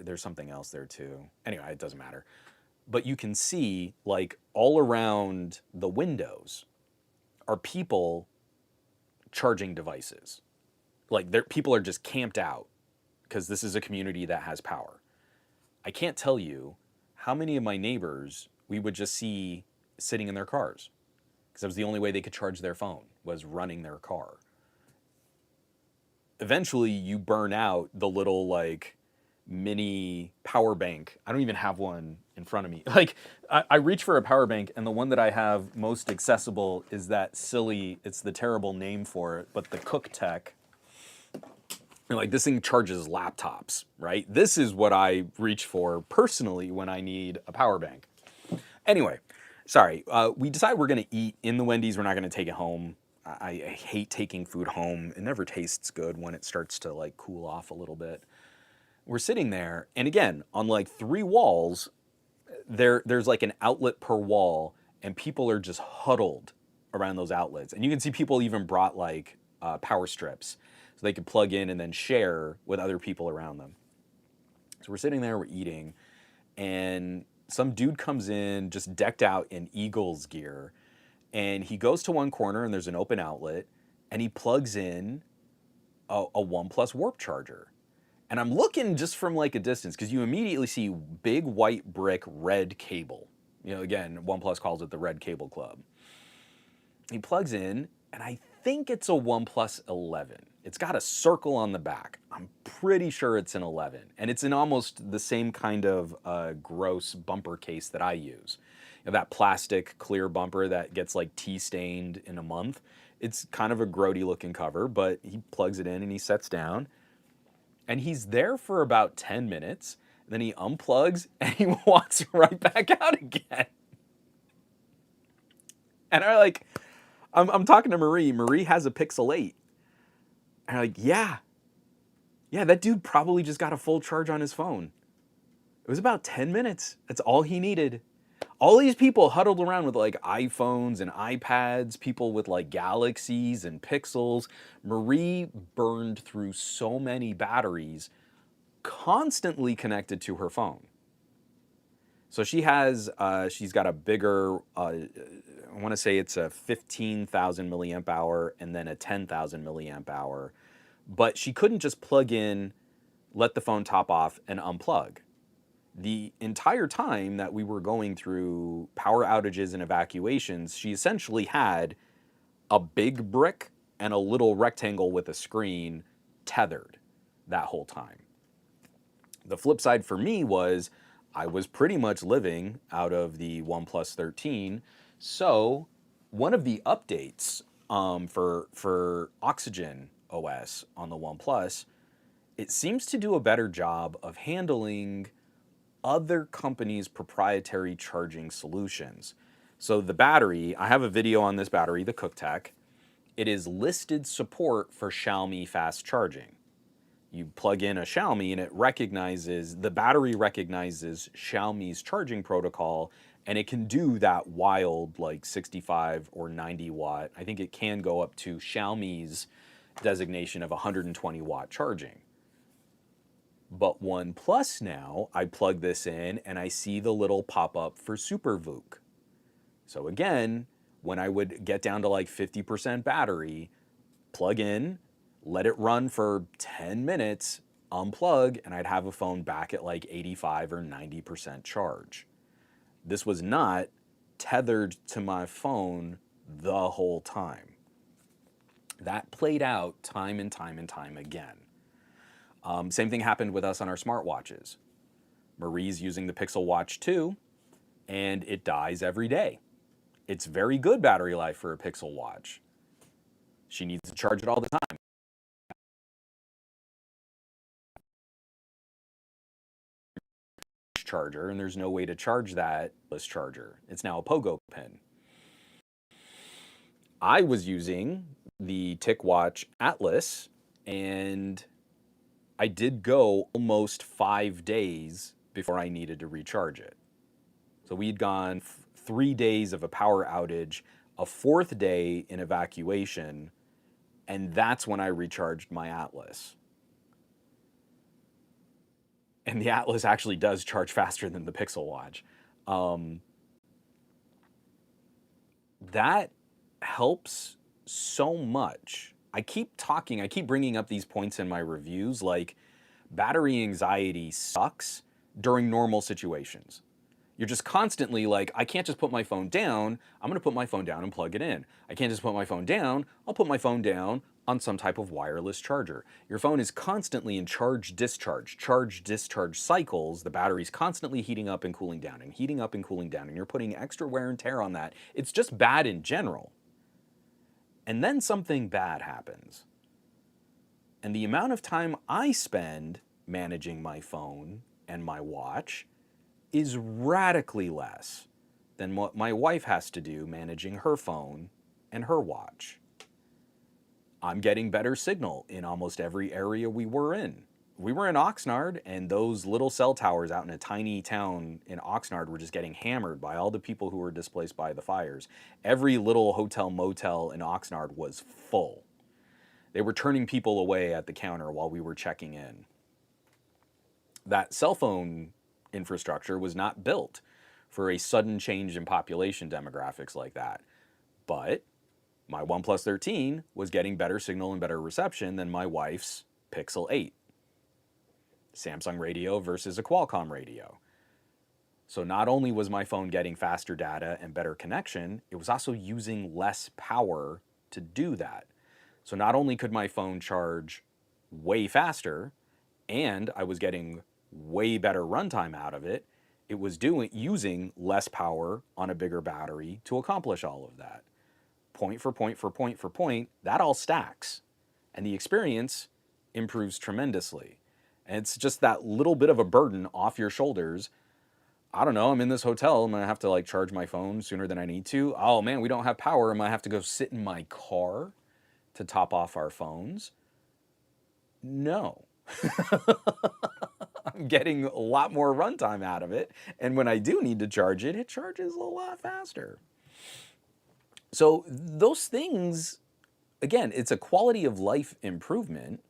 there's something else there too. Anyway, it doesn't matter. But you can see, like, all around the windows are people charging devices. Like, people are just camped out because this is a community that has power. I can't tell you how many of my neighbors we would just see sitting in their cars, because that was the only way they could charge their phone, was running their car. Eventually, you burn out the little, like, mini power bank. I don't even have one in front of me. Like, I reach for a power bank, and the one that I have most accessible is that silly, it's the terrible name for it, but the Cook Tech. And like, this thing charges laptops, right? This is what I reach for personally when I need a power bank. Anyway, sorry. We decided we're going to eat in the Wendy's. We're not going to take it home. I hate taking food home. It never tastes good when it starts to like cool off a little bit. We're sitting there, and again, on like 3 walls, there's like an outlet per wall, and people are just huddled around those outlets. And you can see people even brought like power strips so they could plug in and then share with other people around them. So we're sitting there, we're eating, and some dude comes in just decked out in Eagles gear, and he goes to one corner and there's an open outlet, and he plugs in a OnePlus Warp charger. And I'm looking just from like a distance, because you immediately see big white brick red cable. Again, OnePlus calls it the Red Cable Club. He plugs in, and I think it's a OnePlus 11. It's got a circle on the back. I'm pretty sure it's an 11. And it's in almost the same kind of gross bumper case that I use. That plastic clear bumper that gets like tea stained in a month. It's kind of a grody looking cover, but he plugs it in and he sets down. And he's there for about 10 minutes. Then he unplugs and he walks right back out again. And I'm talking to Marie. Marie has a Pixel 8. And I'm like, yeah, that dude probably just got a full charge on his phone. It was about 10 minutes. That's all he needed. All these people huddled around with like iPhones and iPads, people with like Galaxies and Pixels. Marie burned through so many batteries constantly connected to her phone. So she's got a bigger, I want to say it's a 15,000 milliamp hour and then a 10,000 milliamp hour. But she couldn't just plug in, let the phone top off, and unplug. The entire time that we were going through power outages and evacuations, she essentially had a big brick and a little rectangle with a screen tethered that whole time. The flip side for me was I was pretty much living out of the OnePlus 13. So one of the updates for Oxygen OS on the OnePlus, it seems to do a better job of handling other companies' proprietary charging solutions. So the battery, I have a video on this battery, the Cook Tech. It is listed support for Xiaomi fast charging. You plug in a Xiaomi and the battery recognizes Xiaomi's charging protocol, and it can do that wild like 65 or 90 watt. I think it can go up to Xiaomi's designation of 120 watt charging. But OnePlus now, I plug this in and I see the little pop-up for SuperVOOC. So again, when I would get down to like 50% battery, plug in, let it run for 10 minutes, unplug, and I'd have a phone back at like 85 or 90% charge. This was not tethered to my phone the whole time. That played out time and time and time again. Same thing happened with us on our smartwatches. Marie's using the Pixel Watch 2, and it dies every day. It's very good battery life for a Pixel Watch. She needs to charge it all the time. Charger, and there's no way to charge that charger. It's now a pogo pin. I was using the TicWatch Atlas, and I did go almost 5 days before I needed to recharge it. So we'd gone 3 days of a power outage, a fourth day in evacuation, and that's when I recharged my Atlas. And the Atlas actually does charge faster than the Pixel Watch. That helps so much. I keep bringing up these points in my reviews, like battery anxiety sucks during normal situations. You're just constantly like, I can't just put my phone down. I'm going to put my phone down and plug it in. I can't just put my phone down. I'll put my phone down on some type of wireless charger. Your phone is constantly in charge discharge cycles. The battery's constantly heating up and cooling down and heating up and cooling down, and you're putting extra wear and tear on that. It's just bad in general. And then something bad happens. And the amount of time I spend managing my phone and my watch is radically less than what my wife has to do managing her phone and her watch. I'm getting better signal in almost every area we were in. We were in Oxnard, and those little cell towers out in a tiny town in Oxnard were just getting hammered by all the people who were displaced by the fires. Every little hotel motel in Oxnard was full. They were turning people away at the counter while we were checking in. That cell phone infrastructure was not built for a sudden change in population demographics like that. But my OnePlus 13 was getting better signal and better reception than my wife's Pixel 8. Samsung radio versus a Qualcomm radio. So not only was my phone getting faster data and better connection, it was also using less power to do that. So not only could my phone charge way faster, and I was getting way better runtime out of it, it was using less power on a bigger battery to accomplish all of that. Point for point for point for point, that all stacks. And the experience improves tremendously. And it's just that little bit of a burden off your shoulders. I don't know, I'm in this hotel, I'm gonna have to like charge my phone sooner than I need to. Oh man, we don't have power, I'm gonna have to go sit in my car to top off our phones. No. I'm getting a lot more runtime out of it. And when I do need to charge it, it charges a lot faster. So those things, again, it's a quality of life improvement,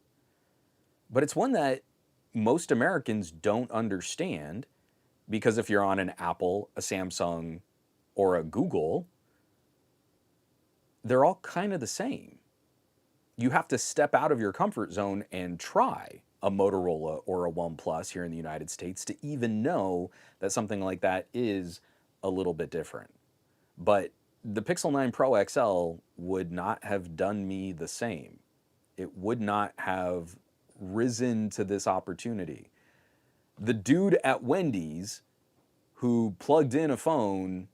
but it's one that most Americans don't understand, because if you're on an Apple, a Samsung, or a Google, they're all kind of the same. You have to step out of your comfort zone and try a Motorola or a OnePlus here in the United States to even know that something like that is a little bit different. But the Pixel 9 Pro XL would not have done me the same. It would not have risen to this opportunity. The dude at Wendy's who plugged in a phone.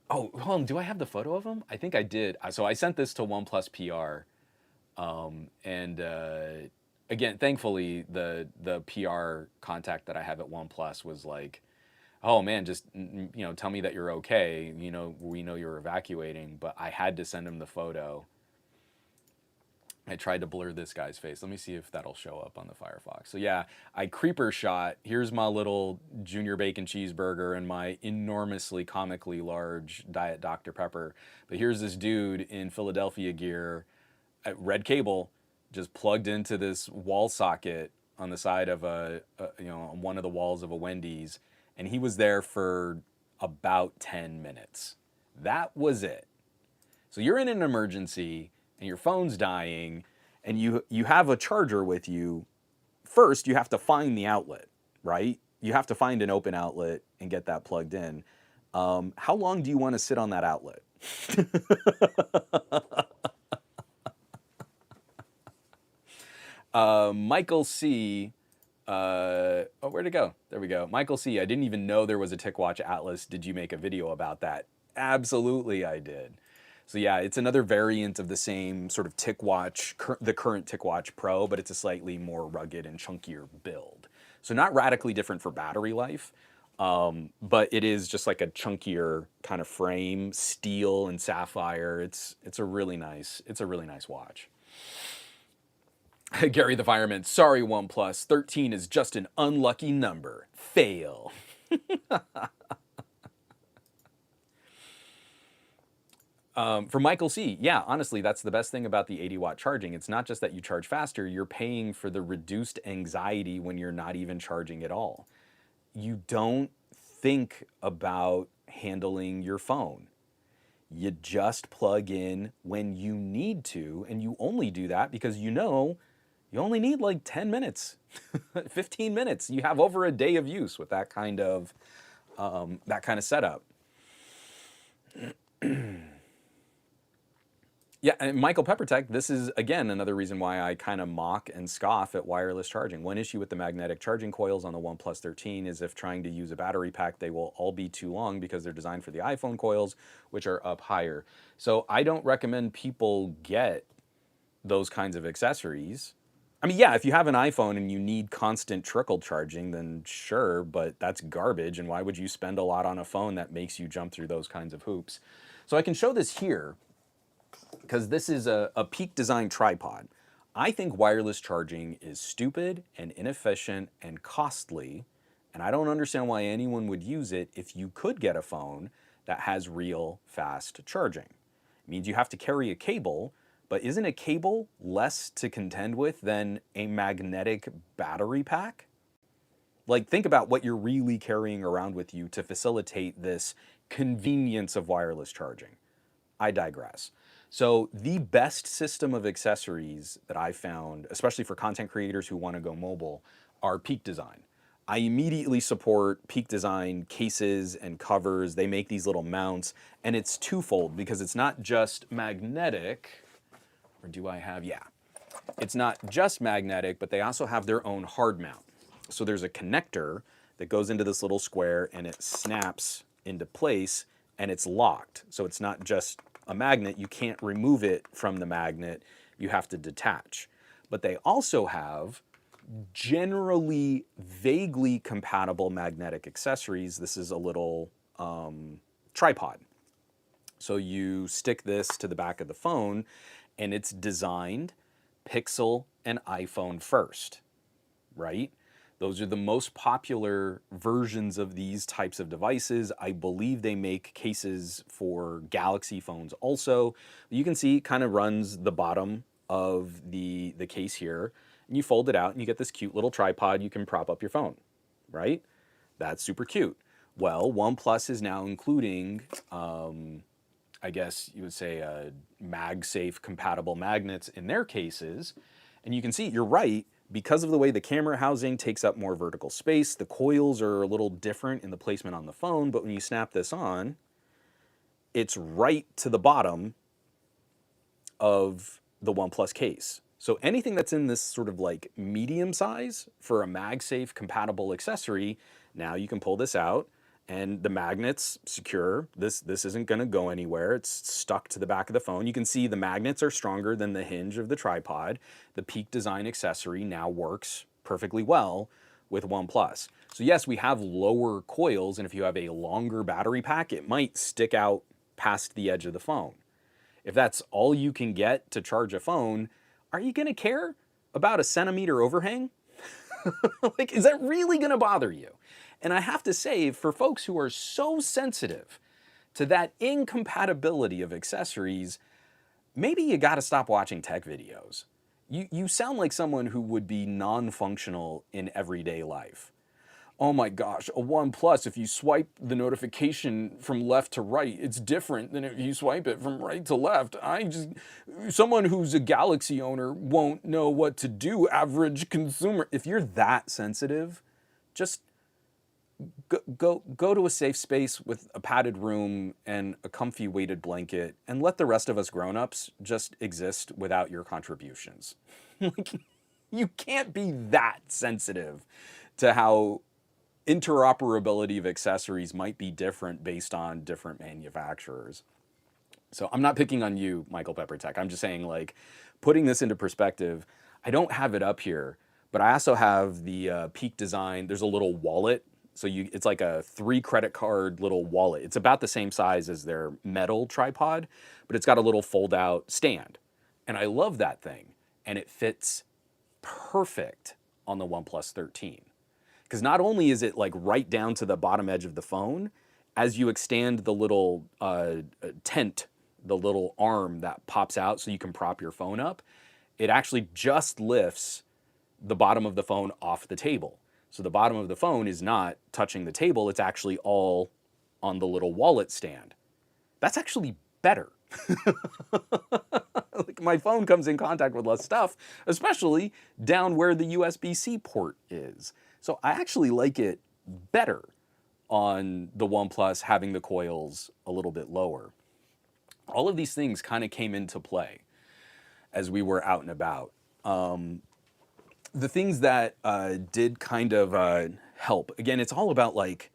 Oh, hold on, do I have the photo of him? I think I did. So I sent this to OnePlus PR. Again, thankfully, the PR contact that I have at OnePlus was like, oh man, just tell me that you're okay. We know you're evacuating, but I had to send him the photo. I tried to blur this guy's face. Let me see if that'll show up on the Firefox. So yeah, I creeper shot. Here's my little junior bacon cheeseburger and my enormously comically large Diet Dr. Pepper. But here's this dude in Philadelphia gear, red cable, just plugged into this wall socket on the side of on one of the walls of a Wendy's, and he was there for about 10 minutes. That was it. So you're in an emergency and your phone's dying and you have a charger with you. First, you have to find the outlet, right? You have to find an open outlet and get that plugged in. How long do you want to sit on that outlet? Michael C. Where'd it go? There we go. Michael C. I didn't even know there was a TicWatch Atlas. Did you make a video about that? Absolutely, I did. So yeah, it's another variant of the same sort of TicWatch, the current TicWatch Pro, but it's a slightly more rugged and chunkier build. So not radically different for battery life, but it is just like a chunkier kind of frame, steel and sapphire. It's a really nice watch. Gary the Fireman, sorry OnePlus, 13 is just an unlucky number. Fail. For Michael C, yeah, honestly, that's the best thing about the 80-watt charging. It's not just that you charge faster, you're paying for the reduced anxiety when you're not even charging at all. You don't think about handling your phone. You just plug in when you need to, and you only do that because you know you only need like 10 minutes, 15 minutes. You have over a day of use with that kind of setup. Yeah, and Michael Peppertech, this is, again, another reason why I kind of mock and scoff at wireless charging. One issue with the magnetic charging coils on the OnePlus 13 is if trying to use a battery pack, they will all be too long because they're designed for the iPhone coils, which are up higher. So I don't recommend people get those kinds of accessories. I mean, yeah, if you have an iPhone and you need constant trickle charging, then sure, but that's garbage. And why would you spend a lot on a phone that makes you jump through those kinds of hoops? So I can show this here, because this is a Peak Design tripod. I think wireless charging is stupid and inefficient and costly, and I don't understand why anyone would use it if you could get a phone that has real fast charging. It means you have to carry a cable, but isn't a cable less to contend with than a magnetic battery pack? Like, think about what you're really carrying around with you to facilitate this convenience of wireless charging. I digress. So the best system of accessories that I found, especially for content creators who want to go mobile, are Peak Design. I immediately support Peak Design cases and covers. They make these little mounts, and it's twofold because it's not just magnetic, or do I have, yeah. It's not just magnetic, but they also have their own hard mount. So there's a connector that goes into this little square and it snaps into place and it's locked. So it's not just a magnet, you can't remove it from the magnet, you have to detach. But they also have generally vaguely compatible magnetic accessories. This is a little tripod. So you stick this to the back of the phone and it's designed Pixel and iPhone first, right? Those are the most popular versions of these types of devices. I believe they make cases for Galaxy phones also. You can see it kind of runs the bottom of the case here. And you fold it out and you get this cute little tripod you can prop up your phone, right? That's super cute. Well, OnePlus is now including, I guess you would say, MagSafe compatible magnets in their cases. And you can see, you're right, because of the way the camera housing takes up more vertical space, the coils are a little different in the placement on the phone, but when you snap this on, it's right to the bottom of the OnePlus case. So anything that's in this sort of like medium size for a MagSafe compatible accessory, now you can pull this out and the magnet's secure. This isn't gonna go anywhere. It's stuck to the back of the phone. You can see the magnets are stronger than the hinge of the tripod. The Peak Design accessory now works perfectly well with OnePlus. So yes, we have lower coils, and if you have a longer battery pack, it might stick out past the edge of the phone. If that's all you can get to charge a phone, are you gonna care about a centimeter overhang? Like, is that really gonna bother you? And I have to say, for folks who are so sensitive to that incompatibility of accessories, maybe you gotta stop watching tech videos. You sound like someone who would be non-functional in everyday life. Oh my gosh, a OnePlus, if you swipe the notification from left to right, it's different than if you swipe it from right to left. Someone who's a Galaxy owner won't know what to do, average consumer. If you're that sensitive, just go to a safe space with a padded room and a comfy weighted blanket and let the rest of us grown-ups just exist without your contributions. Like, you can't be that sensitive to how interoperability of accessories might be different based on different manufacturers. So I'm not picking on you, Michael Peppertech. I'm just saying, like, putting this into perspective, I don't have it up here, but I also have the Peak Design. There's a little wallet. So it's like a 3 credit card little wallet. It's about the same size as their metal tripod, but it's got a little fold out stand. And I love that thing. And it fits perfect on the OnePlus 13. Because not only is it like right down to the bottom edge of the phone, as you extend the little tent, the little arm that pops out so you can prop your phone up, it actually just lifts the bottom of the phone off the table. So the bottom of the phone is not touching the table, it's actually all on the little wallet stand. That's actually better. Like, my phone comes in contact with less stuff, especially down where the USB-C port is. So I actually like it better on the OnePlus having the coils a little bit lower. All of these things kind of came into play as we were out and about. The things that did kind of help, again, it's all about like,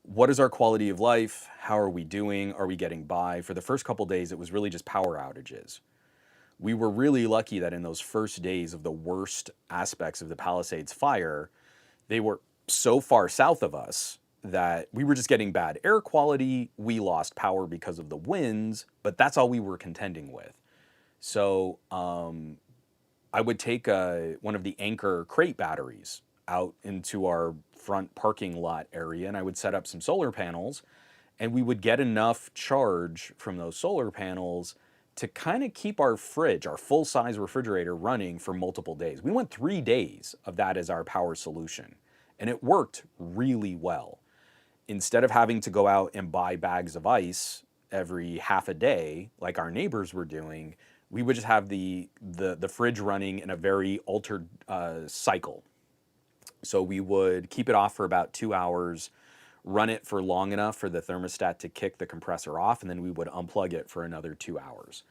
what is our quality of life? How are we doing? Are we getting by? For the first couple days, it was really just power outages. We were really lucky that in those first days of the worst aspects of the Palisades fire, they were so far south of us that we were just getting bad air quality. We lost power because of the winds, but that's all we were contending with. So I would take one of the Anchor crate batteries out into our front parking lot area, and I would set up some solar panels, and we would get enough charge from those solar panels to kind of keep our fridge, our full-size refrigerator, running for multiple days. We went 3 days of that as our power solution, and it worked really well. Instead of having to go out and buy bags of ice every half a day like our neighbors were doing, we would just have the fridge running in a very altered cycle. So we would keep it off for about 2 hours, run it for long enough for the thermostat to kick the compressor off, and then we would unplug it for another 2 hours.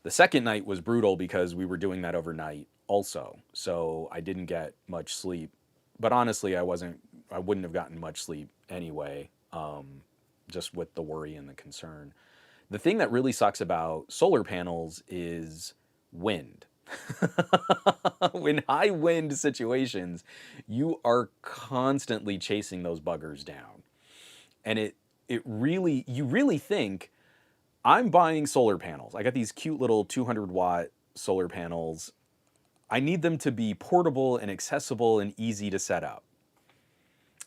The second night was brutal because we were doing that overnight also. So I didn't get much sleep. But honestly, I wouldn't have gotten much sleep anyway, just with the worry and the concern. The thing that really sucks about solar panels is wind. In high wind situations, you are constantly chasing those buggers down. And you really think, I'm buying solar panels. I got these cute little 200-watt solar panels. I need them to be portable and accessible and easy to set up.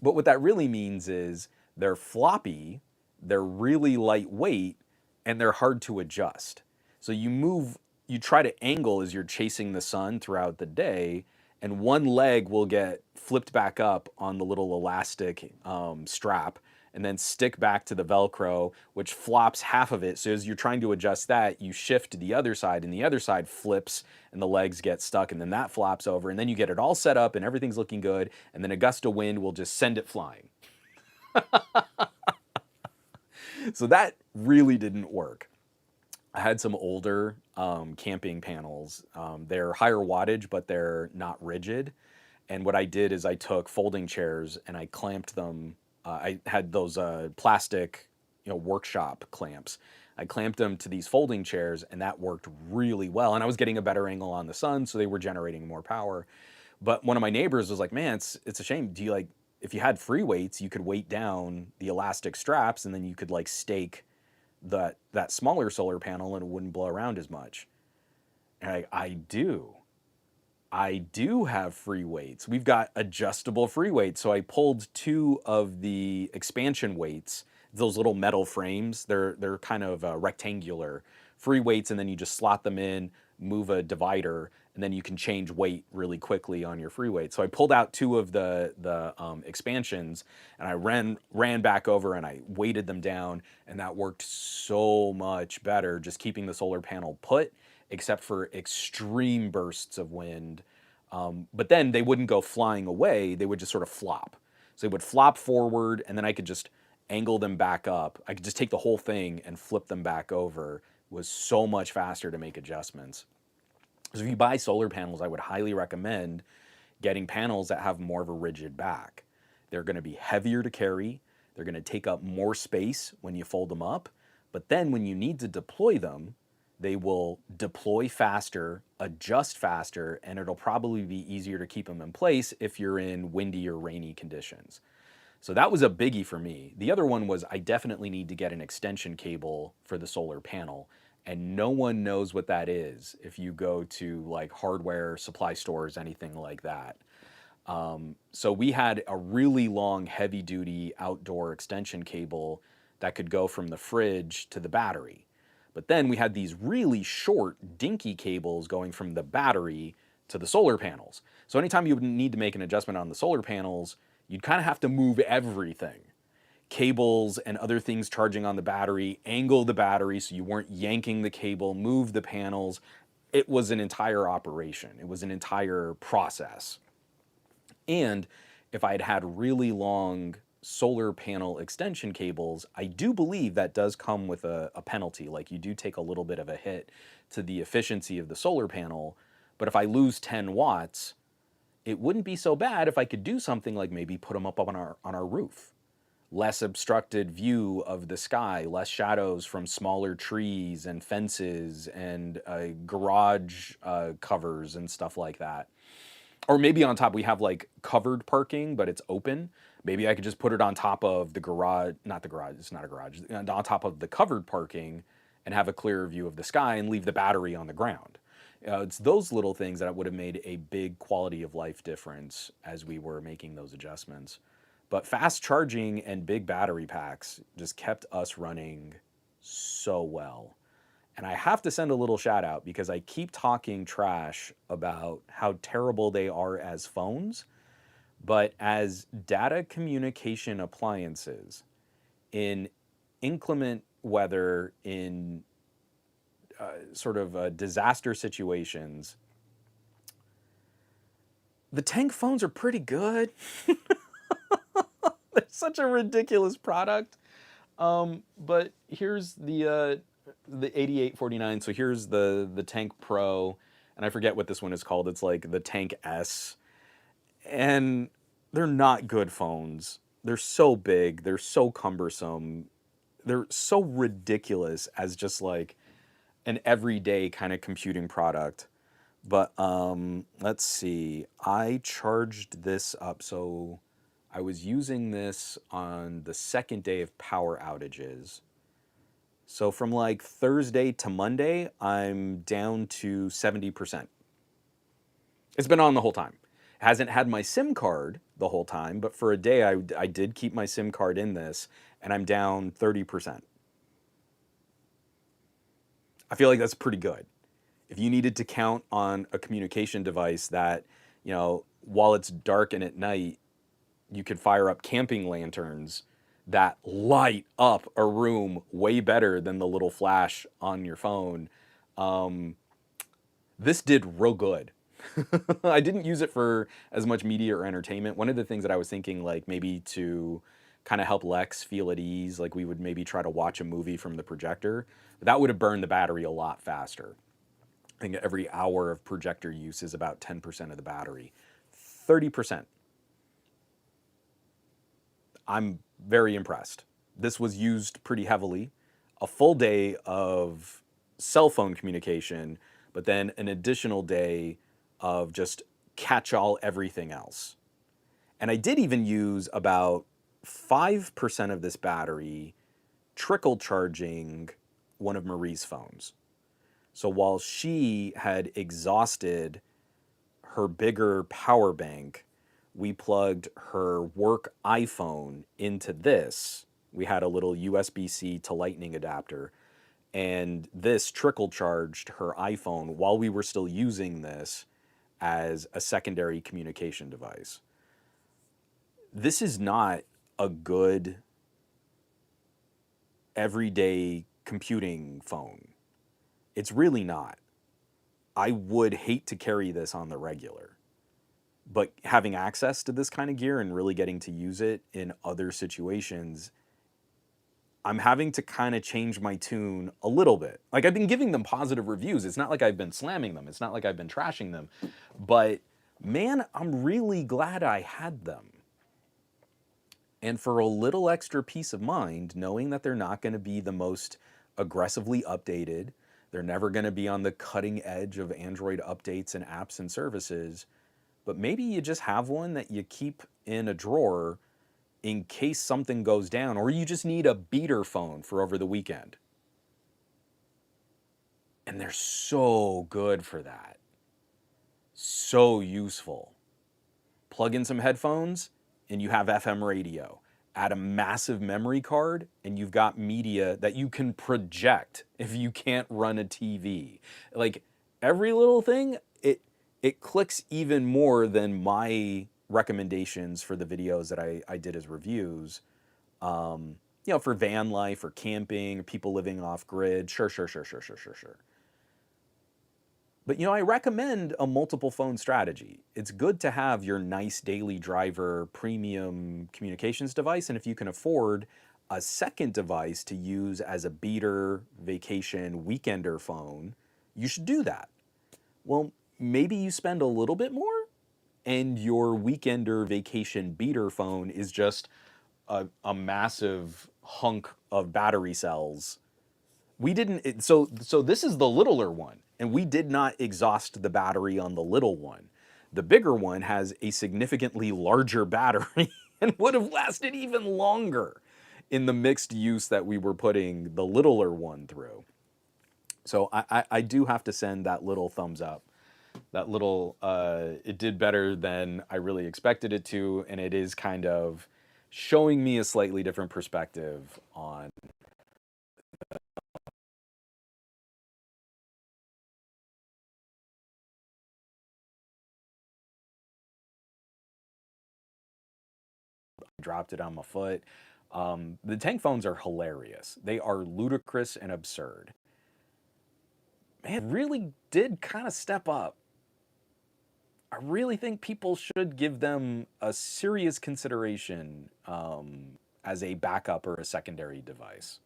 But what that really means is they're floppy, they're really lightweight, and they're hard to adjust. So you try to angle as you're chasing the sun throughout the day, and one leg will get flipped back up on the little elastic strap, and then stick back to the Velcro, which flops half of it. So as you're trying to adjust that, you shift to the other side, and the other side flips, and the legs get stuck, and then that flops over, and then you get it all set up, and everything's looking good, and then a gust of wind will just send it flying. So that really didn't work. I had some older camping panels. They're higher wattage, but they're not rigid. And what I did is I took folding chairs and I clamped them. I had those plastic, workshop clamps. I clamped them to these folding chairs, and that worked really well. And I was getting a better angle on the sun, so they were generating more power. But one of my neighbors was like, "Man, it's a shame. If you had free weights, you could weight down the elastic straps, and then you could like stake that smaller solar panel, and it wouldn't blow around as much." And I do have free weights. We've got adjustable free weights. So I pulled 2 of the expansion weights, those little metal frames. They're kind of rectangular free weights, and then you just slot them in, move a divider, and then you can change weight really quickly on your free weight. So I pulled out 2 of the expansions, and I ran back over and I weighted them down, and that worked so much better, just keeping the solar panel put, except for extreme bursts of wind. But then they wouldn't go flying away, they would just sort of flop. So they would flop forward, and then I could just angle them back up. I could just take the whole thing and flip them back over. It was so much faster to make adjustments. So if you buy solar panels, I would highly recommend getting panels that have more of a rigid back. They're going to be heavier to carry. They're going to take up more space when you fold them up, But then when you need to deploy them, they will deploy faster, adjust faster, and it'll probably be easier to keep them in place if you're in windy or rainy conditions. So that was a biggie for me. The other one was I definitely need to get an extension cable for the solar panel. And no one knows what that is if you go to like hardware supply stores, anything like that. So we had a really long, heavy duty outdoor extension cable that could go from the fridge to the battery. But then we had these really short, dinky cables going from the battery to the solar panels. So anytime you would need to make an adjustment on the solar panels, you'd kind of have to move everything. Cables and other things charging on the battery, angle the battery so you weren't yanking the cable, move the panels. It was an entire operation. It was an entire process. And if I had had really long solar panel extension cables, I do believe that does come with a penalty. Like you do take a little bit of a hit to the efficiency of the solar panel. But if I lose 10 watts, it wouldn't be so bad if I could do something like maybe put them up on our roof. Less obstructed view of the sky, less shadows from smaller trees and fences and garage covers and stuff like that. Or maybe on top we have like covered parking, but it's open. Maybe I could just put it on top of the garage, not the garage, it's not a garage, on top of the covered parking and have a clearer view of the sky and leave the battery on the ground. It's those little things that would have made a big quality of life difference as we were making those adjustments. But fast charging and big battery packs just kept us running so well. And I have to send a little shout out because I keep talking trash about how terrible they are as phones, but as data communication appliances in inclement weather, in sort of disaster situations, the Tank phones are pretty good. They're such a ridiculous product. But here's the 8849. So here's the Tank Pro, and I forget what this one is called. It's like the Tank S. And they're not good phones. They're so big, they're so cumbersome. They're so ridiculous as just like an everyday kind of computing product. But let's see. I charged this up, so I was using this on the second day of power outages. So from like Thursday to Monday, I'm down to 70%. It's been on the whole time. Hasn't had my SIM card the whole time, but for a day I did keep my SIM card in this, and I'm down 30%. I feel like that's pretty good. If you needed to count on a communication device that, you know, while it's dark and at night, you could fire up camping lanterns that light up a room way better than the little flash on your phone. This did real good. I didn't use it for as much media or entertainment. One of the things that I was thinking, like maybe to kind of help Lex feel at ease, like we would maybe try to watch a movie from the projector, but that would have burned the battery a lot faster. I think every hour of projector use is about 10% of the battery. 30%. I'm very impressed. This was used pretty heavily. A full day of cell phone communication, but then an additional day of just catch-all everything else. And I did even use about 5% of this battery trickle charging one of Marie's phones. So while she had exhausted her bigger power bank, we plugged her work iPhone into this. We had a little USB-C to Lightning adapter, and this trickle charged her iPhone while we were still using this as a secondary communication device. This is not a good everyday computing phone. It's really not. I would hate to carry this on the regular. But having access to this kind of gear and really getting to use it in other situations, I'm having to kind of change my tune a little bit. Like, I've been giving them positive reviews. It's not like I've been slamming them. It's not like I've been trashing them. But man, I'm really glad I had them. And for a little extra peace of mind, knowing that they're not going to be the most aggressively updated. They're never going to be on the cutting edge of Android updates and apps and services. But maybe you just have one that you keep in a drawer in case something goes down, or you just need a beater phone for over the weekend. And they're so good for that. So useful. Plug in some headphones and you have FM radio. Add a massive memory card and you've got media that you can project if you can't run a TV. Like every little thing, it clicks even more than my recommendations for the videos that I did as reviews. For van life or camping, or people living off grid. Sure. But I recommend a multiple phone strategy. It's good to have your nice daily driver premium communications device, and if you can afford a second device to use as a beater vacation weekender phone, you should do that. Well, maybe you spend a little bit more and your weekender vacation beater phone is just a massive hunk of battery cells. We didn't, so this is the littler one, and we did not exhaust the battery on the little one. The bigger one has a significantly larger battery and would have lasted even longer in the mixed use that we were putting the littler one through. So I do have to send that little thumbs up. That little, it did better than I really expected it to, and it is kind of showing me a slightly different perspective on dropped it on my foot. The tank phones are hilarious. They are ludicrous and absurd. Man, really did kind of step up. I really think people should give them a serious consideration as a backup or a secondary device.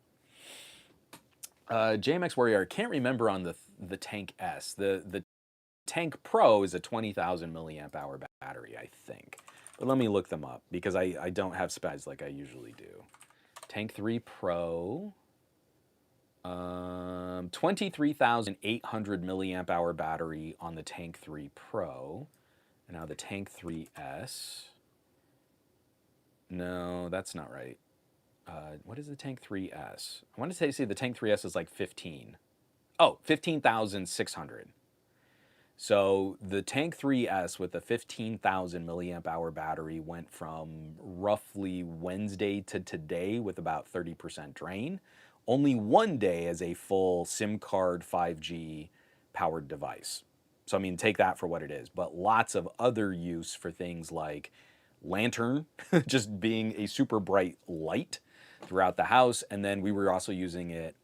JMX Warrior, can't remember on the Tank S. The Tank Pro is a 20,000 milliamp hour battery, I think. But let me look them up because I don't have specs like I usually do. Tank 3 Pro, 23,800 milliamp hour battery on the Tank 3 Pro. And now the Tank 3S. No, that's not right. What is the Tank 3S? I want to say the Tank 3S is like 15. Oh, 15,600. So the Tank 3S with the 15,000 milliamp hour battery went from roughly Wednesday to today with about 30% drain. Only one day as a full SIM card 5G powered device. So I mean, take that for what it is. But lots of other use for things like lantern, just being a super bright light throughout the house. And then we were also using it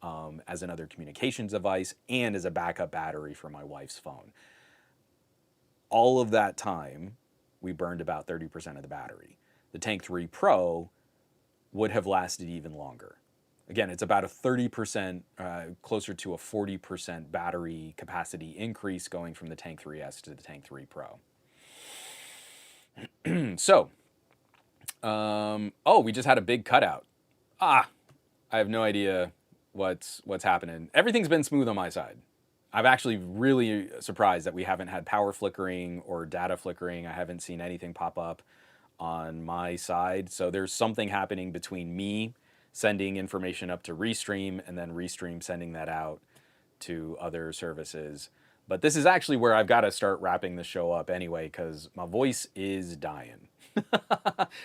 as another communications device and as a backup battery for my wife's phone. All of that time, we burned about 30% of the battery. The Tank 3 Pro would have lasted even longer. Again, it's about a 30%, closer to a 40% battery capacity increase going from the Tank 3S to the Tank 3 Pro. So, we just had a big cutout. I have no idea what's happening. Everything's been smooth on my side. I'm actually really surprised that we haven't had power flickering or data flickering. I haven't seen anything pop up on my side. So there's something happening between me sending information up to Restream and then Restream sending that out to other services. But this is actually where I've got to start wrapping the show up anyway, because my voice is dying.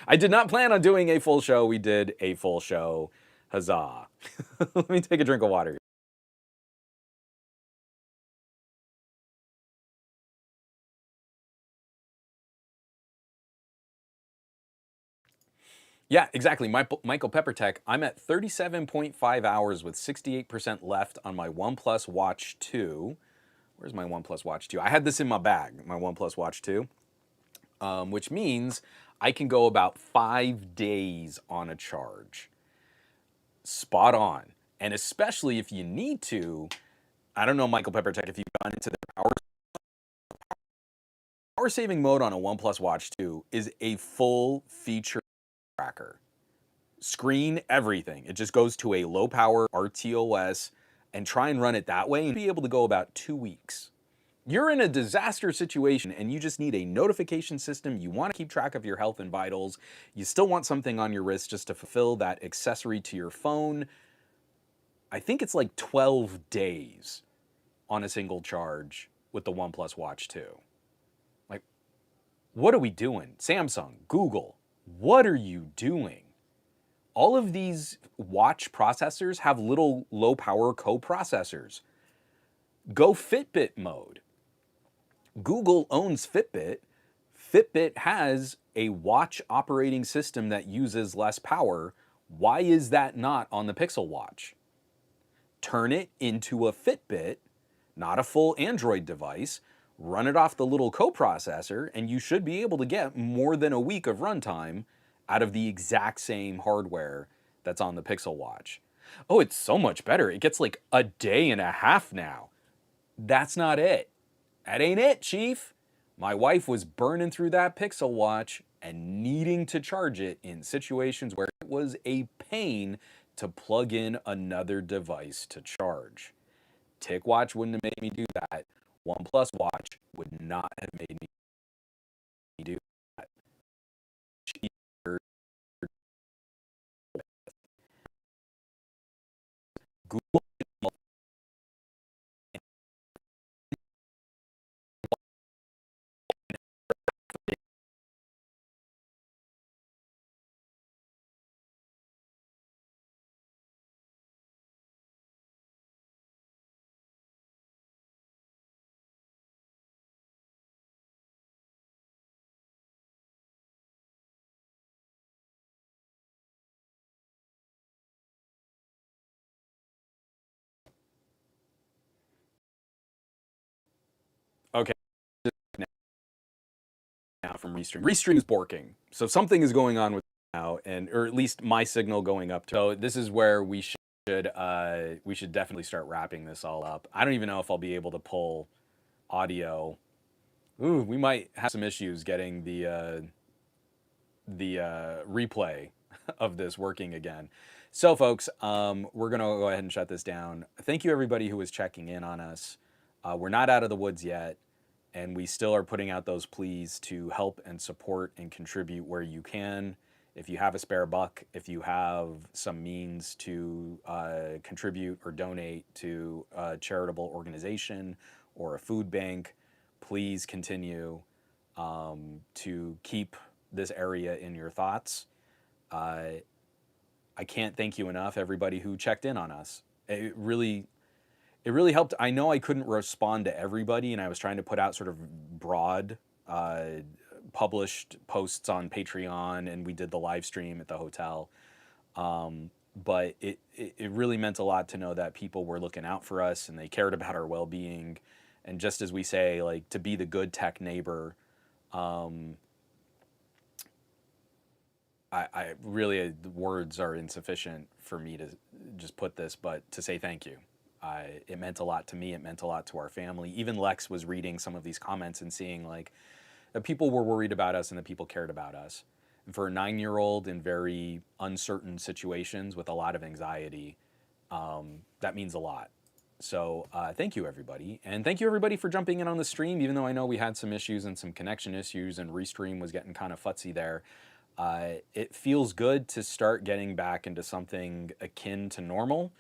I did not plan on doing a full show. We did a full show. Huzzah. Let me take a drink of water. Yeah, exactly. Michael Peppertech, I'm at 37.5 hours with 68% left on my OnePlus Watch 2. Where's my OnePlus Watch 2? I had this in my bag, my OnePlus Watch 2, which means I can go about 5 days on a charge. Spot on. And especially if you need to, I don't know, Michael Peppertech, if you've gone into the power saving mode on a OnePlus Watch 2 is a full feature tracker. screen, everything. It just goes to a low power RTOS and try and run it that way and be able to go about 2 weeks. You're in a disaster situation and you just need a notification system. You want to keep track of your health and vitals. You still want something on your wrist just to fulfill that accessory to your phone. I think it's like 12 days on a single charge with the OnePlus Watch 2. Like, what are we doing? Samsung, Google, what are you doing? All of these watch processors have little low power co-processors. Go Fitbit mode. Google owns Fitbit. Fitbit has a watch operating system that uses less power. Why is that not on the Pixel Watch? Turn it into a Fitbit, not a full Android device, run it off the little coprocessor, and you should be able to get more than a week of runtime out of the exact same hardware that's on the Pixel Watch. Oh, it's so much better. It gets like a day and a half now. That's not it. That ain't it, Chief. My wife was burning through that Pixel Watch and needing to charge it in situations where it was a pain to plug in another device to charge. TicWatch wouldn't have made me do that. OnePlus Watch would not have made me do that. Google. Okay, now from Restream. Restream is borking, so something is going on with now, or at least my signal going up. So this is where we should definitely start wrapping this all up. I don't even know if I'll be able to pull audio. Ooh, we might have some issues getting the replay of this working again. So folks, we're gonna go ahead and shut this down. Thank you everybody who was checking in on us. We're not out of the woods yet, and we still are putting out those pleas to help and support and contribute where you can. If you have a spare buck, if you have some means to contribute or donate to a charitable organization or a food bank, please continue to keep this area in your thoughts. I can't thank you enough, everybody who checked in on us. It really helped. I know I couldn't respond to everybody, and I was trying to put out sort of broad published posts on Patreon, and we did the live stream at the hotel. But it really meant a lot to know that people were looking out for us and they cared about our well-being. And just as we say, like, to be the good tech neighbor, I really, the words are insufficient for me to just put this, but to say thank you. It meant a lot to me. It meant a lot to our family. Even Lex was reading some of these comments and seeing like that people were worried about us and that people cared about us. And for a 9-year-old in very uncertain situations with a lot of anxiety, that means a lot. So thank you, everybody. And thank you, everybody, for jumping in on the stream, even though I know we had some issues and some connection issues and Restream was getting kind of futzy there. It feels good to start getting back into something akin to normal.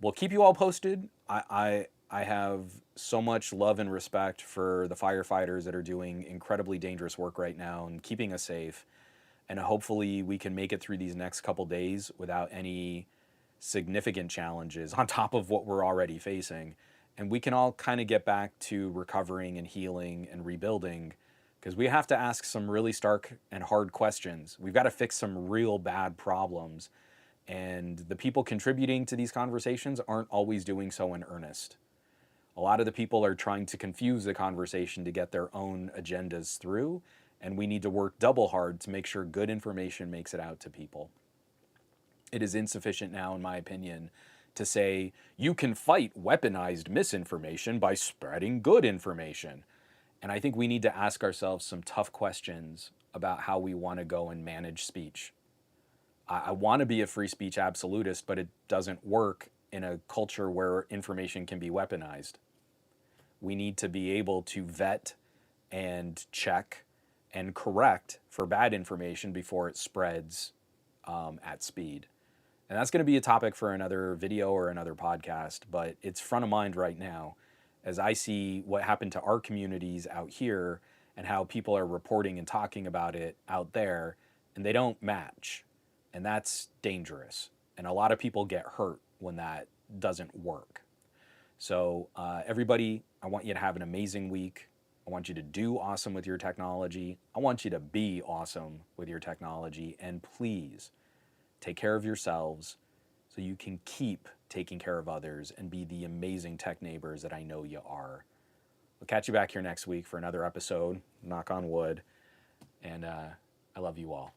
We'll keep you all posted. I have so much love and respect for the firefighters that are doing incredibly dangerous work right now and keeping us safe. And hopefully we can make it through these next couple days without any significant challenges on top of what we're already facing. And we can all kind of get back to recovering and healing and rebuilding, because we have to ask some really stark and hard questions. We've got to fix some real bad problems. And the people contributing to these conversations aren't always doing so in earnest. A lot of the people are trying to confuse the conversation to get their own agendas through, and we need to work double hard to make sure good information makes it out to people. It is insufficient now, in my opinion, to say you can fight weaponized misinformation by spreading good information. And I think we need to ask ourselves some tough questions about how we want to go and manage speech. I want to be a free speech absolutist, but it doesn't work in a culture where information can be weaponized. We need to be able to vet and check and correct for bad information before it spreads at speed. And that's going to be a topic for another video or another podcast, but it's front of mind right now as I see what happened to our communities out here and how people are reporting and talking about it out there, and they don't match. And that's dangerous. And a lot of people get hurt when that doesn't work. So, everybody, I want you to have an amazing week. I want you to do awesome with your technology. I want you to be awesome with your technology. And please take care of yourselves so you can keep taking care of others and be the amazing tech neighbors that I know you are. We'll catch you back here next week for another episode, knock on wood. And I love you all.